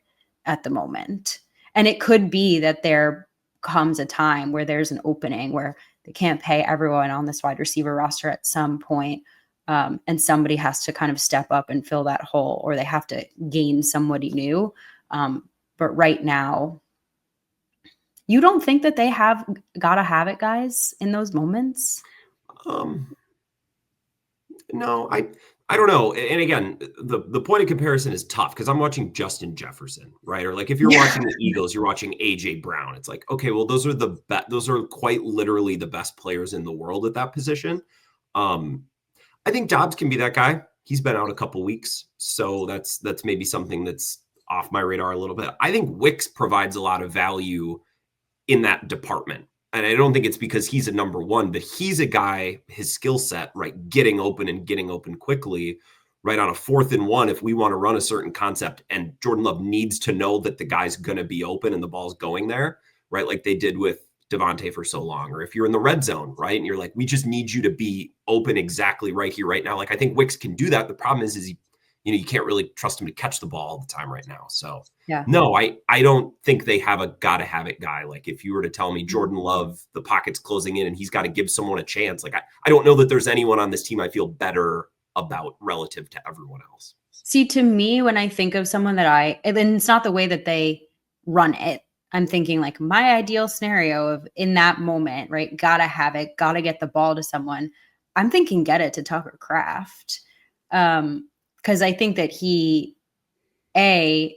at the moment. And it could be that there comes a time where there's an opening where they can't pay everyone on this wide receiver roster at some point. And somebody has to kind of step up and fill that hole, or they have to gain somebody new. But right now, you don't think that they have gotta have it, guys, in those moments? No, I don't know. And again, the point of comparison is tough because I'm watching Justin Jefferson, right? Or like if you're watching the Eagles, you're watching AJ Brown. It's like, okay, well, those are quite literally the best players in the world at that position. I think Dobbs can be that guy. He's been out a couple weeks, so that's maybe something that's off my radar a little bit. I think Wicks provides a lot of value in that department. And I don't think it's because he's a number one, but he's a guy, his skill set, right, getting open quickly, right, on a 4th and 1, if we want to run a certain concept and Jordan Love needs to know that the guy's going to be open and the ball's going there, right, like they did with Devontae for so long. Or if you're in the red zone, right, and you're like, we just need you to be open exactly right here, right now. Like I think Wicks can do that. The problem is he, you can't really trust him to catch the ball all the time right now. So yeah, no, I don't think they have a gotta have it guy. Like if you were to tell me Jordan Love, the pocket's closing in and he's got to give someone a chance, like I don't know that there's anyone on this team I feel better about relative to everyone else. See, to me, when I think of someone and it's not the way that they run it. I'm thinking like my ideal scenario of in that moment, right? Gotta have it, gotta get the ball to someone. I'm thinking get it to Tucker Kraft. Because I think that he, A,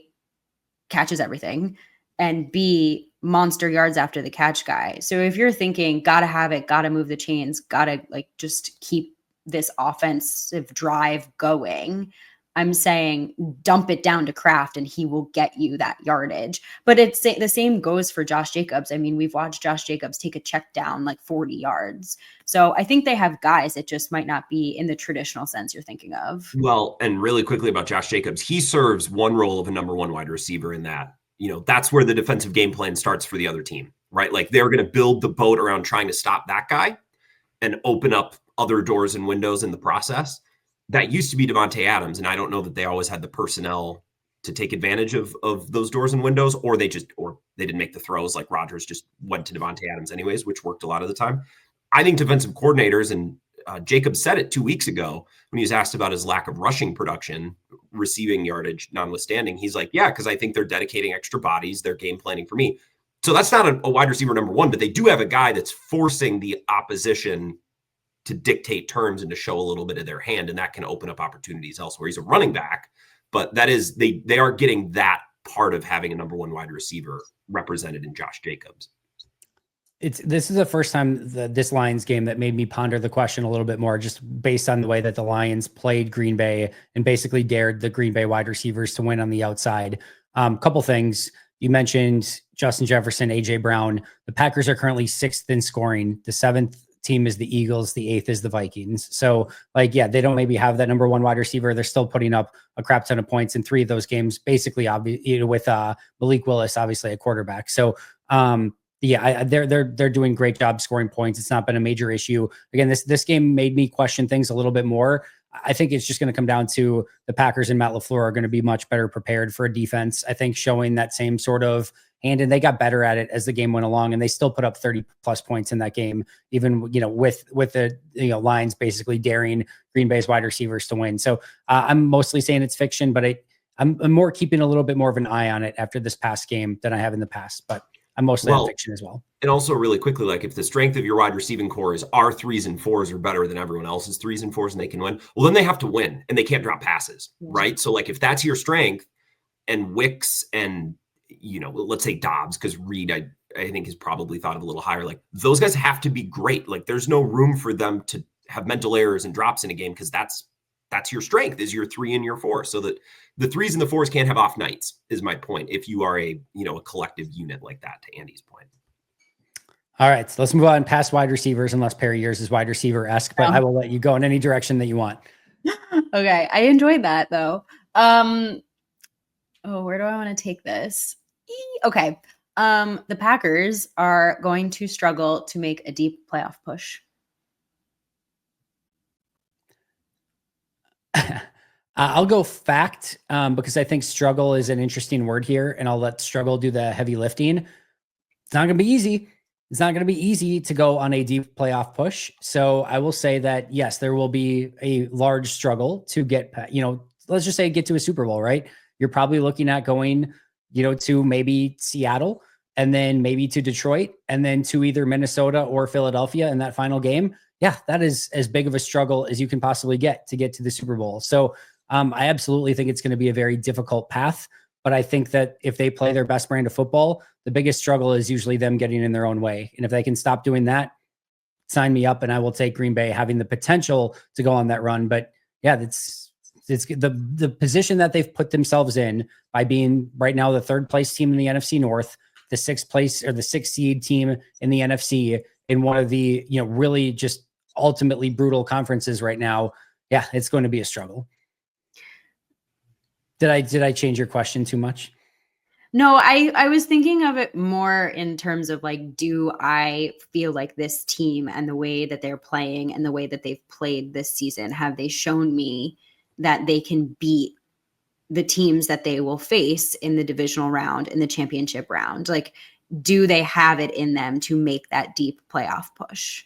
catches everything, and B, monster yards after the catch guy. So if you're thinking, gotta have it, gotta move the chains, gotta like just keep this offensive drive going, I'm saying dump it down to Kraft and he will get you that yardage. But it's the same goes for Josh Jacobs. I mean, we've watched Josh Jacobs take a check down like 40 yards. So I think they have guys that just might not be in the traditional sense you're thinking of. Well, and really quickly about Josh Jacobs, he serves one role of a number one wide receiver in that, that's where the defensive game plan starts for the other team, right? Like they're going to build the boat around trying to stop that guy and open up other doors and windows in the process. That used to be Devontae Adams, and I don't know that they always had the personnel to take advantage of those doors and windows, or they didn't make the throws. Like Rodgers just went to Devontae Adams anyways, which worked a lot of the time. I think defensive coordinators, and Jacob said it 2 weeks ago when he was asked about his lack of rushing production, receiving yardage notwithstanding. He's like, yeah, because I think they're dedicating extra bodies. They're game planning for me. So that's not a wide receiver number one, but they do have a guy that's forcing the opposition to dictate terms and to show a little bit of their hand, and that can open up opportunities elsewhere. He's a running back, but that is they are getting that part of having a number one wide receiver represented in Josh Jacobs. This is the first time this Lions game that made me ponder the question a little bit more, just based on the way that the Lions played Green Bay and basically dared the Green Bay wide receivers to win on the outside. Couple things. You mentioned Justin Jefferson, AJ Brown. The Packers are currently 6th in scoring. The 7th team is the Eagles. The 8th is the Vikings. So like, yeah, they don't maybe have that number one wide receiver. They're still putting up a crap ton of points in 3 of those games, basically with Malik Willis, obviously a quarterback. So yeah, they're doing great job scoring points. It's not been a major issue. Again, this game made me question things a little bit more. I think it's just going to come down to the Packers and Matt LaFleur are going to be much better prepared for a defense. I think showing that same sort of hand, and they got better at it as the game went along, and they still put up 30 plus points in that game, even with the Lions basically daring Green Bay's wide receivers to win. So I'm mostly saying it's fiction, but I'm more keeping a little bit more of an eye on it after this past game than I have in the past. But I'm mostly on fiction as well. And also really quickly, like if the strength of your wide receiving core is our 3s and 4s are better than everyone else's 3s and 4s and they can win, well, then they have to win and they can't drop passes, right? So like if that's your strength and Wicks and let's say Dobbs, because Reed, I think is probably thought of a little higher. Like those guys have to be great. Like there's no room for them to have mental errors and drops in a game, because that's your strength, is your 3 and your 4. So that the 3s and the 4s can't have off nights is my point. If you are a collective unit like that, to Andy's point. All right, so let's move on past wide receivers, unless Perri, yours is wide receiver-esque, but I will let you go in any direction that you want. Okay, I enjoyed that though. Where do I want to take this? Okay. The Packers are going to struggle to make a deep playoff push. I'll go fact, because I think struggle is an interesting word here, and I'll let struggle do the heavy lifting. It's not going to be easy. It's not going to be easy to go on a deep playoff push. So I will say that, yes, there will be a large struggle to get, let's just say get to a Super Bowl, right? You're probably looking at going, to maybe Seattle, and then maybe to Detroit, and then to either Minnesota or Philadelphia in that final game. Yeah, that is as big of a struggle as you can possibly get to the Super Bowl. So I absolutely think it's going to be a very difficult path. But I think that if they play their best brand of football, the biggest struggle is usually them getting in their own way. And if they can stop doing that, sign me up, and I will take Green Bay having the potential to go on that run. But yeah, it's the position that they've put themselves in by being right now the 3rd place team in the NFC North, the 6th place or the 6th seed team in the NFC, in one of the, really just ultimately brutal conferences right now. Yeah, it's going to be a struggle. Did I change your question too much? No, I was thinking of it more in terms of like, do I feel like this team and the way that they're playing and the way that they've played this season, have they shown me that they can beat the teams that they will face in the divisional round, in the championship round? Like, do they have it in them to make that deep playoff push?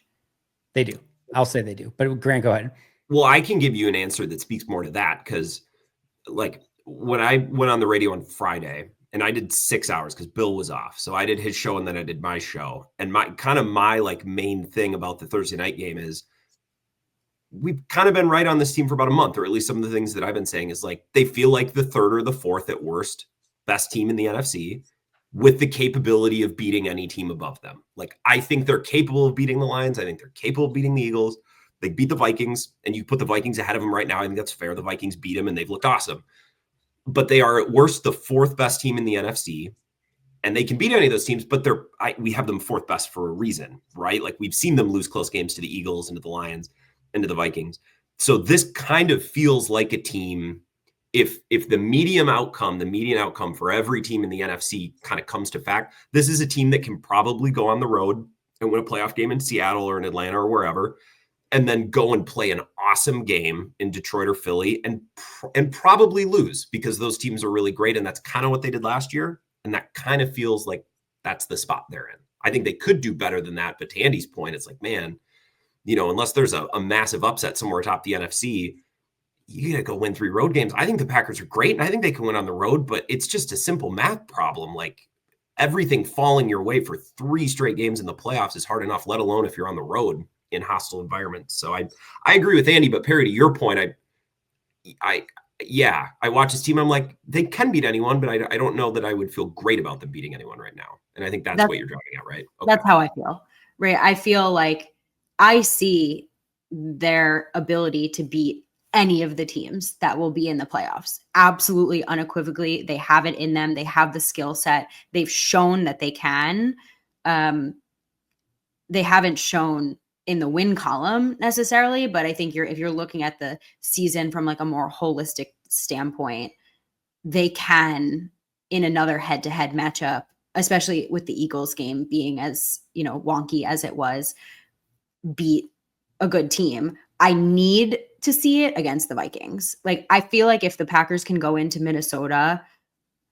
They do. I'll say they do. But Grant, go ahead. Well, I can give you an answer that speaks more to that, because like when I went on the radio on Friday, and I did 6 hours because Bill was off. So I did his show and then I did my show. And my like main thing about the Thursday night game is we've kind of been right on this team for about a month, or at least some of the things that I've been saying is like, they feel like the 3rd or the 4th at worst best team in the NFC, with the capability of beating any team above them. Like, I think they're capable of beating the Lions. I think they're capable of beating the Eagles. They beat the Vikings, and you put the Vikings ahead of them right now. I think that's fair. The Vikings beat them and they've looked awesome. But they are at worst the 4th best team in the NFC, and they can beat any of those teams, but we have them 4th best for a reason, right? Like, we've seen them lose close games to the Eagles and to the Lions and to the Vikings. So this kind of feels like a team, if the median outcome for every team in the NFC kind of comes to fact, this is a team that can probably go on the road and win a playoff game in Seattle or in Atlanta or wherever, and then go and play an awesome game in Detroit or Philly and probably lose, because those teams are really great. And that's kind of what they did last year. And that kind of feels like that's the spot they're in. I think they could do better than that. But to Andy's point, it's like, man, unless there's a massive upset somewhere atop the NFC, you got to go win 3 road games. I think the Packers are great, and I think they can win on the road, but it's just a simple math problem. Like, everything falling your way for 3 straight games in the playoffs is hard enough, let alone if you're on the road in hostile environments. So I agree with Andy, but Perri, to your point, I watch this team. I'm like, they can beat anyone, but I don't know that I would feel great about them beating anyone right now. And I think that's what you're driving at, right? Okay. That's how I feel, right? I feel like I see their ability to beat any of the teams that will be in the playoffs. Absolutely, unequivocally, they have it in them. They have the skill set. They've shown that they can. They haven't shown in the win column necessarily, but I think if you're looking at the season from like a more holistic standpoint, they can, in another head-to-head matchup, especially with the Eagles game being as, wonky as it was, beat a good team. I need to see it against the Vikings. Like, I feel like if the Packers can go into Minnesota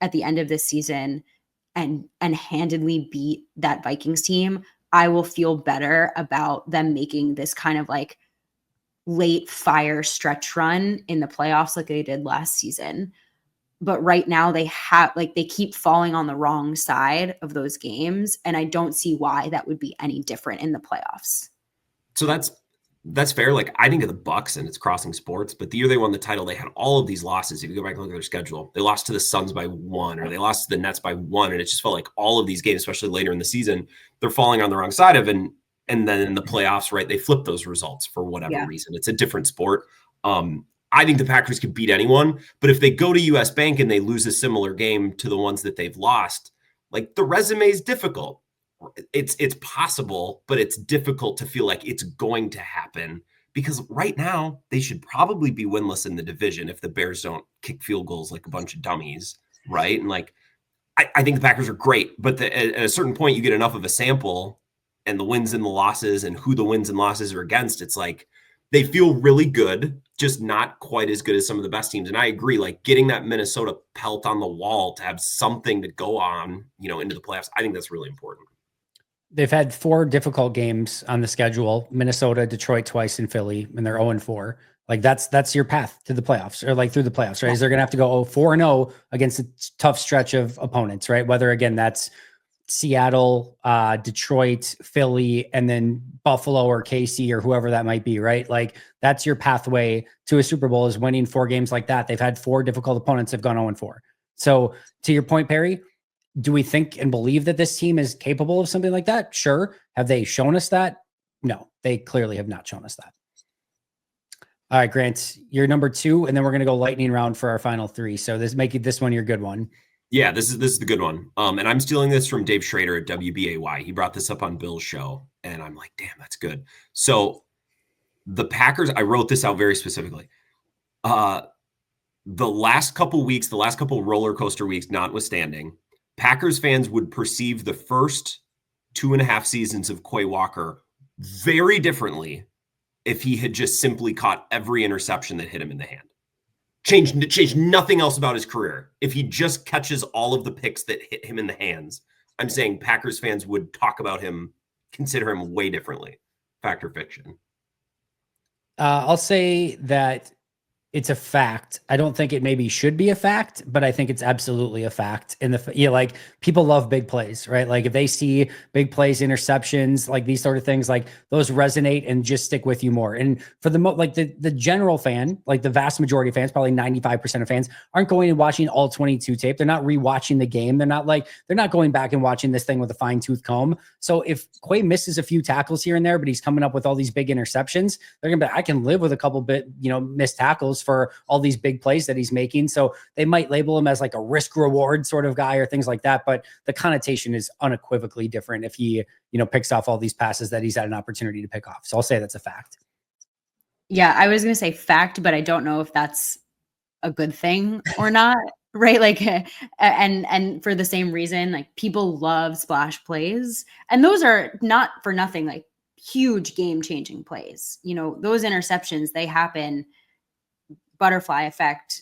at the end of this season and handedly beat that Vikings team, I will feel better about them making this kind of like late fire stretch run in the playoffs like they did last season. But right now they keep falling on the wrong side of those games. And I don't see why that would be any different in the playoffs. So that's fair. Like, I think of the Bucks, and it's crossing sports, but the year they won the title, they had all of these losses. If you go back and look at their schedule, they lost to the Suns by 1, or they lost to the Nets by 1. And it just felt like all of these games, especially later in the season, they're falling on the wrong side of it. And then in the playoffs, right, they flip those results for whatever reason. It's a different sport. I think the Packers could beat anyone, but if they go to US Bank and they lose a similar game to the ones that they've lost, like, the resume is difficult. It's possible, but it's difficult to feel like it's going to happen, because right now they should probably be winless in the division if the Bears don't kick field goals like a bunch of dummies, right? And like, I think the Packers are great, but at a certain point you get enough of a sample and the wins and the losses and who the wins and losses are against, it's like they feel really good, just not quite as good as some of the best teams. And I agree, like, getting that Minnesota pelt on the wall to have something to go on, into the playoffs, I think that's really important. They've had 4 difficult games on the schedule: Minnesota, Detroit twice, and Philly, and they're 0-4. Like, that's your path to the playoffs, or like through the playoffs, right? Is they're going to have to go 4-0 against a tough stretch of opponents, right? Whether, again, that's Seattle, Detroit, Philly, and then Buffalo or KC or whoever that might be, right? Like, that's your pathway to a Super Bowl, is winning 4 games like that. They've had 4 difficult opponents have gone 0-4. So to your point, Perri, do we think and believe that this team is capable of something like that? Sure. Have they shown us that? No, they clearly have not shown us that. All right, Grant, you're number 2, and then we're going to go lightning round for our final 3. So make this one your good one. Yeah, this is the good one. And I'm stealing this from Dave Schrader at WBAY. He brought this up on Bill's show, and I'm like, damn, that's good. So the Packers, I wrote this out very specifically. The last couple roller coaster weeks notwithstanding, Packers fans would perceive the first 2.5 seasons of Quay Walker very differently if he had just simply caught every interception that hit him in the hand. Changed nothing else about his career. If he just catches all of the picks that hit him in the hands, I'm saying Packers fans would talk about him, consider him way differently. Fact or fiction? I'll say that it's a fact. I don't think it maybe should be a fact, but I think it's absolutely a fact. Like, people love big plays, right? Like, if they see big plays, interceptions, like these sort of things, like, those resonate and just stick with you more. And for the general fan, like the vast majority of fans, probably 95% of fans, aren't going and watching all 22 tape. They're not rewatching the game. They're not going back and watching this thing with a fine tooth comb. So if Quay misses a few tackles here and there, but he's coming up with all these big interceptions, they're going to be, I can live with a couple missed tackles for all these big plays that he's making. So they might label him as like a risk reward sort of guy or things like that. But the connotation is unequivocally different if he, picks off all these passes that he's had an opportunity to pick off. So I'll say that's a fact. Yeah, I was going to say fact, but I don't know if that's a good thing or not. Right. Like, and for the same reason, like, people love splash plays, and those are not for nothing, like, huge game changing plays. Those interceptions, they happen. Butterfly effect,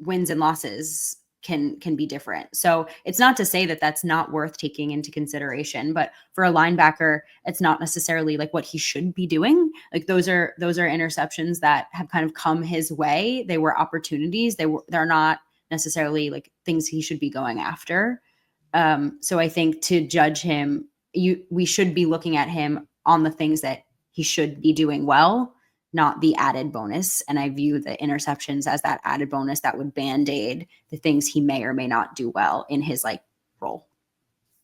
wins and losses can be different. So it's not to say that that's not worth taking into consideration, but for a linebacker, it's not necessarily like what he should be doing. Like, those are interceptions that have kind of come his way. They were opportunities. They're not necessarily like things he should be going after. So I think to judge him, we should be looking at him on the things that he should be doing well, not the added bonus. And I view the interceptions as that added bonus that would band-aid the things he may or may not do well in his role.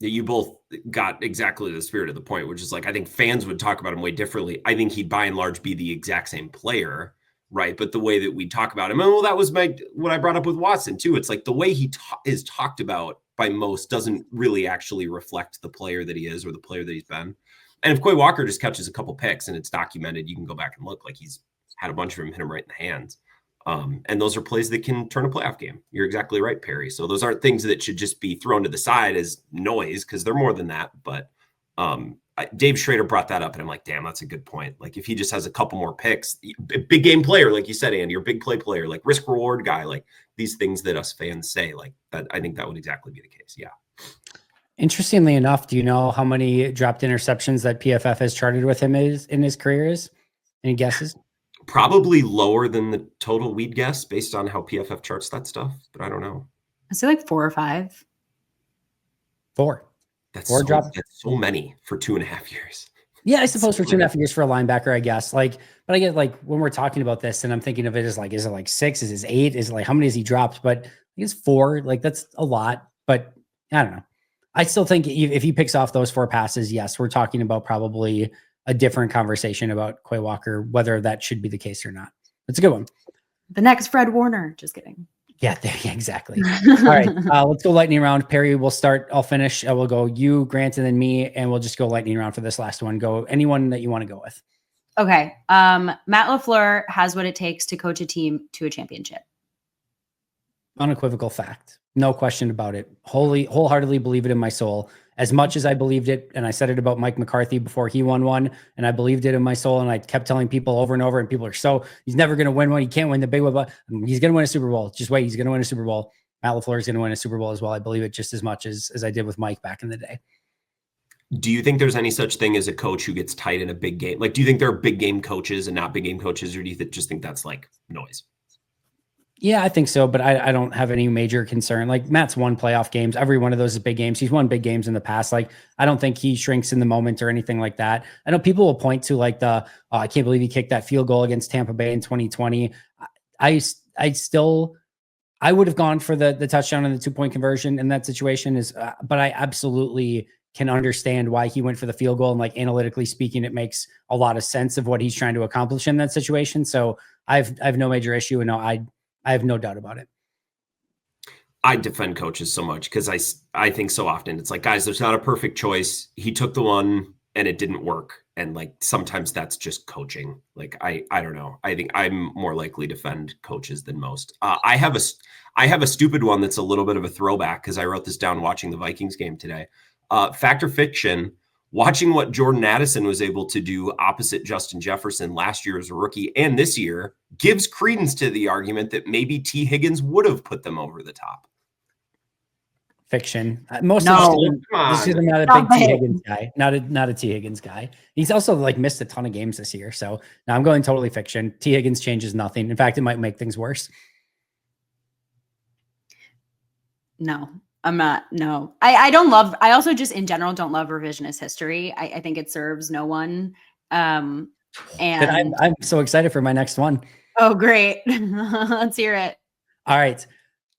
Yeah, you both got exactly the spirit of the point, which is like, I think fans would talk about him way differently. I think he'd by and large be the exact same player, right? But the way that we talk about him, and well, that was what I brought up with Watson too. It's like the way he is talked about by most doesn't really actually reflect the player that he is or the player that he's been. And if Quay Walker just catches a couple picks and it's documented, you can go back and look, like, he's had a bunch of them hit him right in the hands. And those are plays that can turn a playoff game. You're exactly right, Perri. So those aren't things that should just be thrown to the side as noise, because they're more than that. But Dave Schrader brought that up, and I'm like, damn, that's a good point. Like, if he just has a couple more picks, big game player, like you said, Andy, or big play player, like risk reward guy, like these things that us fans say, like that, I think that would exactly be the case. Yeah. Interestingly enough, do you know how many dropped interceptions that PFF has charted with him in his career is? Any guesses? Probably lower than the total we'd guess based on how PFF charts that stuff, but I don't know. I say 4 or 5. 4. That's 4 dropped. That's so many for 2.5 years. Yeah, I suppose for 2.5 years for a linebacker, I guess. Like, but I get like when we're talking about this, and I'm thinking of it as like, is it like 6? Is it 8? Is it like how many has he dropped? But I think it's 4. Like that's a lot. But I don't know. I still think if he picks off those 4 passes, yes, we're talking about probably a different conversation about Quay Walker, whether that should be the case or not. It's a good one. The next Fred Warner. Just kidding. Yeah, exactly. All right, let's go lightning round. Perri, we'll start. I'll finish. We'll go you, Grant, and then me, and we'll just go lightning round for this last one. Go anyone that you want to go with. Okay. Matt LaFleur has what it takes to coach a team to a championship. Unequivocal fact. No question about it. Wholeheartedly believe it in my soul. As much as I believed it, and I said it about Mike McCarthy before he won one, and I believed it in my soul, and I kept telling people over and over, and people are he's never going to win one. He can't win the big one, but he's going to win a Super Bowl. Just wait, he's going to win a Super Bowl. Matt LaFleur is going to win a Super Bowl as well. I believe it just as much as I did with Mike back in the day. Do you think there's any such thing as a coach who gets tight in a big game? Like, do you think there are big game coaches and not big game coaches, or do you just think that's like noise? Yeah, I think so, but I don't have any major concern. Like Matt's won playoff games. Every one of those is big games. He's won big games in the past. Like I don't think he shrinks in the moment or anything like that. I know people will point to like I can't believe he kicked that field goal against Tampa Bay in 2020. I would have gone for the touchdown and the 2-point conversion in that situation but I absolutely can understand why he went for the field goal. And like analytically speaking, it makes a lot of sense of what he's trying to accomplish in that situation. So I've no major issue. And no, I have no doubt about it. I defend coaches so much because I think so often it's like, guys, there's not a perfect choice. He took the one and it didn't work. And like, sometimes that's just coaching. Like, I don't know. I think I'm more likely to defend coaches than most. I have a stupid one that's a little bit of a throwback because I wrote this down watching the Vikings game today. Fact or fiction, watching what Jordan Addison was able to do opposite Justin Jefferson last year as a rookie and this year gives credence to the argument that maybe T. Higgins would have put them over the top. Fiction. Most of this is not a big T. Higgins guy. Not a T. Higgins guy. He's also like missed a ton of games this year. So now I'm going totally fiction. T. Higgins changes nothing. In fact, it might make things worse. No, I'm not. No, I also just in general don't love revisionist history. I think it serves no one. And I'm so excited for my next one. Oh, great. Let's hear it. All right.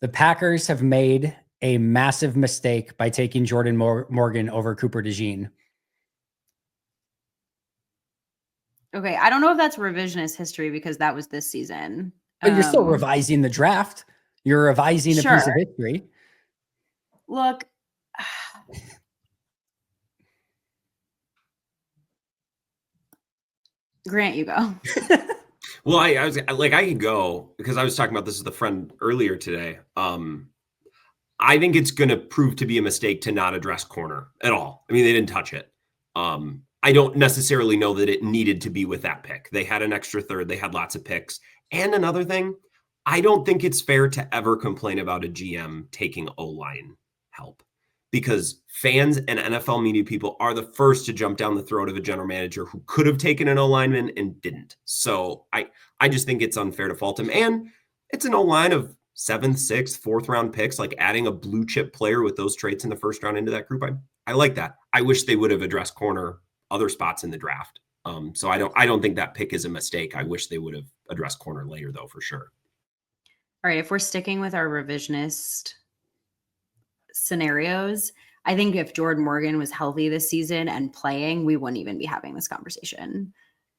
The Packers have made a massive mistake by taking Jordan Morgan over Cooper DeJean. Okay. I don't know if that's revisionist history because that was this season. But you're still revising the draft. You're revising a piece of history. Look, Grant, you go. Well, I was like, I could go because I was talking about this with a friend earlier today. I think it's going to prove to be a mistake to not address corner at all. I mean, they didn't touch it. I don't necessarily know that it needed to be with that pick. They had an extra third. They had lots of picks. And another thing, I don't think it's fair to ever complain about a GM taking O-line help because fans and NFL media people are the first to jump down the throat of a general manager who could have taken an O-lineman and didn't. So I just think it's unfair to fault him. And it's an O-line of 7th, 6th, 4th round picks, like adding a blue chip player with those traits in the first round into that group. I like that. I wish they would have addressed corner other spots in the draft. So I don't think that pick is a mistake. I wish they would have addressed corner later though, for sure. All right. If we're sticking with our revisionist scenarios, I think if Jordan Morgan was healthy this season and playing, we wouldn't even be having this conversation.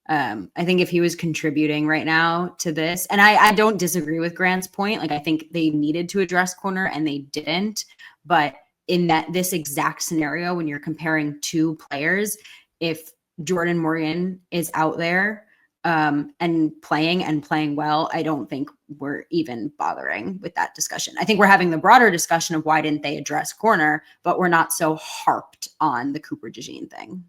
I think if he was contributing right now to this, and I don't disagree with Grant's point. Like I think they needed to address corner and they didn't, but in this exact scenario, when you're comparing two players, if Jordan Morgan is out there and playing well, I don't think we're even bothering with that discussion. I think we're having the broader discussion of why didn't they address corner, but we're not so harped on the Cooper DeJean thing.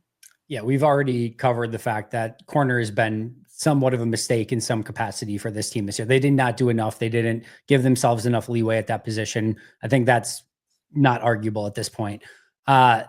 Yeah, we've already covered the fact that corner has been somewhat of a mistake in some capacity for this team this year. They did not do enough. They didn't give themselves enough leeway at that position. I think that's not arguable at this point. My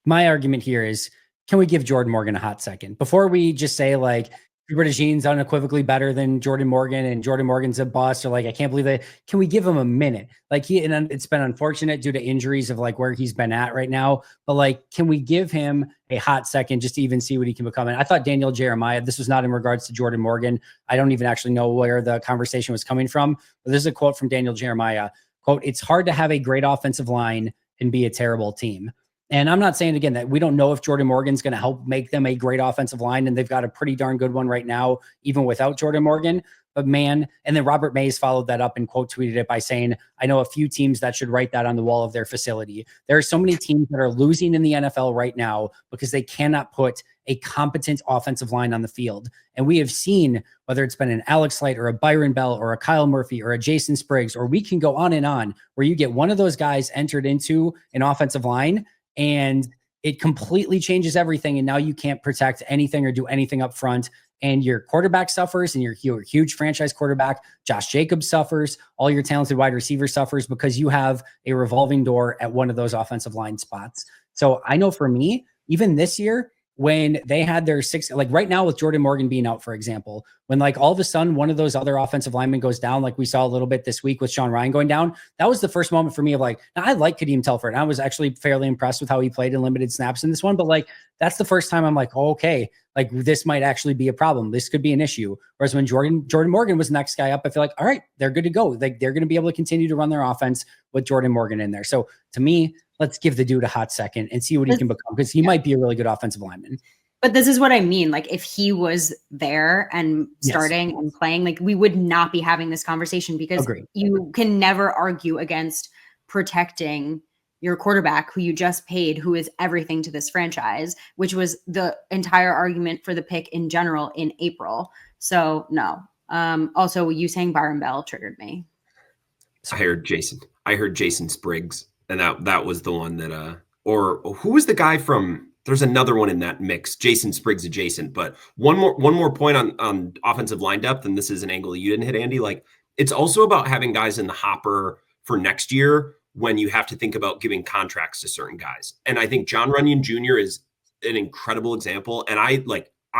argument here is, can we give Jordan Morgan a hot second? Before we just say like, Hubert Jean's unequivocally better than Jordan Morgan, and Jordan Morgan's a bust, or like, I can't believe that. Can we give him a minute? Like and it's been unfortunate due to injuries of like where he's been at right now, but like, can we give him a hot second just to even see what he can become? And I thought Daniel Jeremiah, this was not in regards to Jordan Morgan. I don't even actually know where the conversation was coming from, but this is a quote from Daniel Jeremiah. Quote, "It's hard to have a great offensive line and be a terrible team." And I'm not saying, again, that we don't know if Jordan Morgan's going to help make them a great offensive line, and they've got a pretty darn good one right now, even without Jordan Morgan. But man, and then Robert Mays followed that up and quote tweeted it by saying, "I know a few teams that should write that on the wall of their facility." There are so many teams that are losing in the NFL right now because they cannot put a competent offensive line on the field. And we have seen, whether it's been an Alex Light or a Byron Bell or a Kyle Murphy or a Jason Spriggs, or we can go on and on, where you get one of those guys entered into an offensive line and it completely changes everything. And now you can't protect anything or do anything up front. And your quarterback suffers, and your huge franchise quarterback, Josh Jacobs, suffers. All your talented wide receiver suffers because you have a revolving door at one of those offensive line spots. So I know for me, even this year, when they had their like right now with Jordan Morgan being out, for example, when like all of a sudden one of those other offensive linemen goes down, like we saw a little bit this week with Sean Ryan going down, that was the first moment for me of like, now I like Kadeem Telford. I was actually fairly impressed with how he played in limited snaps in this one, but like, that's the first time I'm like, oh, okay, like this might actually be a problem. This could be an issue. Whereas when Jordan Morgan was the next guy up, I feel like, all right, they're good to go. Like they're going to be able to continue to run their offense with Jordan Morgan in there. So to me, let's give the dude a hot second and see what he can become, because he might be a really good offensive lineman. But this is what I mean. Like if he was there and starting and playing, like we would not be having this conversation, because you can never argue against protecting your quarterback who you just paid, who is everything to this franchise, which was the entire argument for the pick in general in April. So no. Also, you saying Byron Bell triggered me. I heard Jason Spriggs, and that was the one that or who was the guy from? There's another one in that mix, Jason Spriggs adjacent. But one more point on offensive line depth, and this is an angle you didn't hit, Andy. Like it's also about having guys in the hopper for next year when you have to think about giving contracts to certain guys. And I think John Runyon Jr. is an incredible example. And I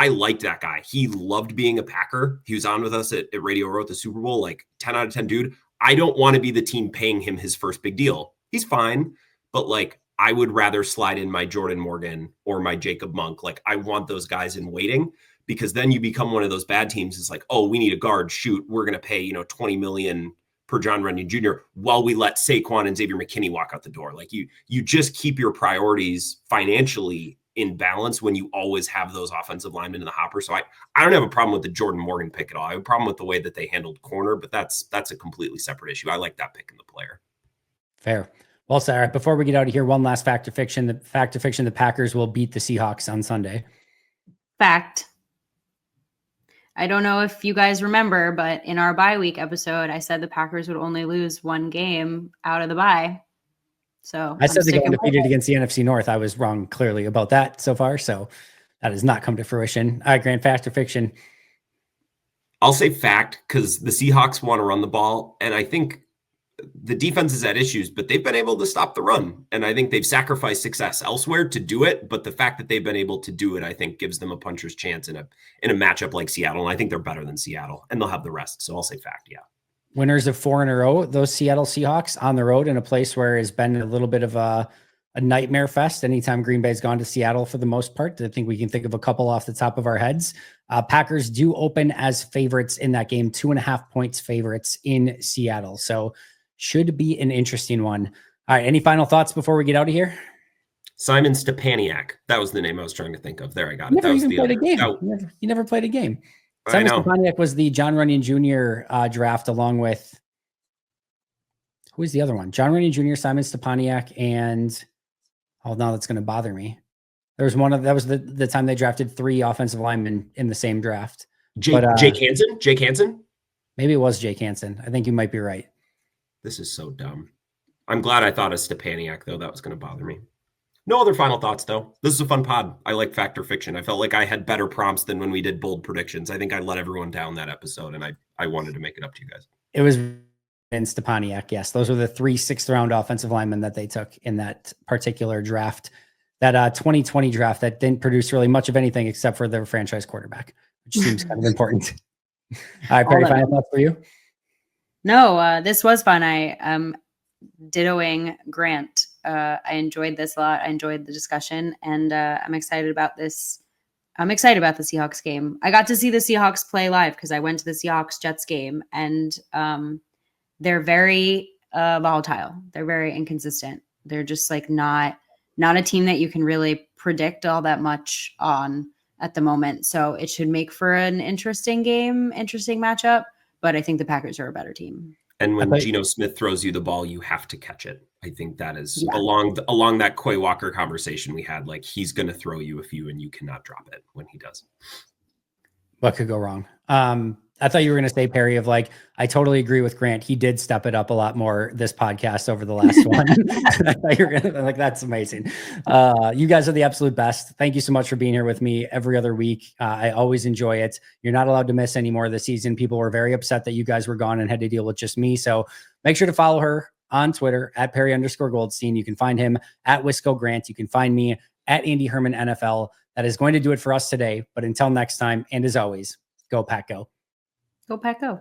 liked that guy. He loved being a Packer. He was on with us at Radio Row at the Super Bowl, like 10 out of 10 dude. I don't want to be the team paying him his first big deal. He's fine, but like I would rather slide in my Jordan Morgan or my Jacob Monk. Like I want those guys in waiting, because then you become one of those bad teams. It's like, oh, we need a guard. Shoot, we're going to pay, $20 million per John Runyon Jr. while we let Saquon and Xavier McKinney walk out the door. Like you just keep your priorities financially in balance when you always have those offensive linemen in the hopper. So I don't have a problem with the Jordan Morgan pick at all. I have a problem with the way that they handled corner, but that's a completely separate issue. I like that pick in the player. Fair. Well, Sarah, before we get out of here, one last fact or fiction. The fact or fiction, the Packers will beat the Seahawks on Sunday. Fact. I don't know if you guys remember, but in our bye week episode, I said the Packers would only lose one game out of the bye. So I said they go undefeated against the NFC North. I was wrong clearly about that so far. So that has not come to fruition. All right, Grant, fact or fiction? I'll say fact, because the Seahawks want to run the ball. And I think the defense has had issues, but they've been able to stop the run. And I think they've sacrificed success elsewhere to do it. But the fact that they've been able to do it, I think gives them a puncher's chance in a matchup like Seattle. And I think they're better than Seattle, and they'll have the rest. So I'll say fact. Yeah. Winners of 4 in a row, those Seattle Seahawks on the road in a place where it's been a little bit of a nightmare fest. Anytime Green Bay's gone to Seattle for the most part, I think we can think of a couple off the top of our heads. Packers do open as favorites in that game, 2.5 points favorites in Seattle. So should be an interesting one. All right. Any final thoughts before we get out of here? Simon Stepaniak. That was the name I was trying to think of. There, I got it. That was the other. You never played a game. Simon Stepaniak was the John Runyon Jr. Draft, along with, who was the other one? John Runyon Jr., Simon Stepaniak, and now that's going to bother me. There was that was the time they drafted 3 offensive linemen in the same draft. Jake Hansen? Jake Hansen? Maybe it was Jake Hansen. I think you might be right. This is so dumb. I'm glad I thought of Stepaniak, though. That was going to bother me. No other final thoughts, though. This is a fun pod. I like fact or fiction. I felt like I had better prompts than when we did bold predictions. I think I let everyone down that episode, and I wanted to make it up to you guys. It was in Stepaniak, yes. Those were the 3 6th-round offensive linemen that they took in that particular draft. That 2020 draft that didn't produce really much of anything except for their franchise quarterback. which seems kind of important. All right, Perri, final thoughts for you? No, this was fun. I dittoing Grant. I enjoyed this a lot. I enjoyed the discussion, and I'm excited about this. I'm excited about the Seahawks game. I got to see the Seahawks play live because I went to the Seahawks Jets game, and they're very volatile. They're very inconsistent. They're just like not a team that you can really predict all that much on at the moment. So it should make for an interesting game, interesting matchup. But I think the Packers are a better team. And when Geno Smith throws you the ball, you have to catch it. I think that is along that Quay Walker conversation we had. Like, he's going to throw you a few, and you cannot drop it when he does. What could go wrong? I thought you were going to say, Perri, of like, I totally agree with Grant. He did step it up a lot more this podcast over the last one. I thought you were going to, like, that's amazing. You guys are the absolute best. Thank you so much for being here with me every other week. I always enjoy it. You're not allowed to miss any more this season. People were very upset that you guys were gone and had to deal with just me. So make sure to follow her on Twitter at Perri_Goldstein. You can find him at Wisco Grant. You can find me at Andy Herman NFL. That is going to do it for us today. But until next time, and as always, go Pack Go. Go Pack Go.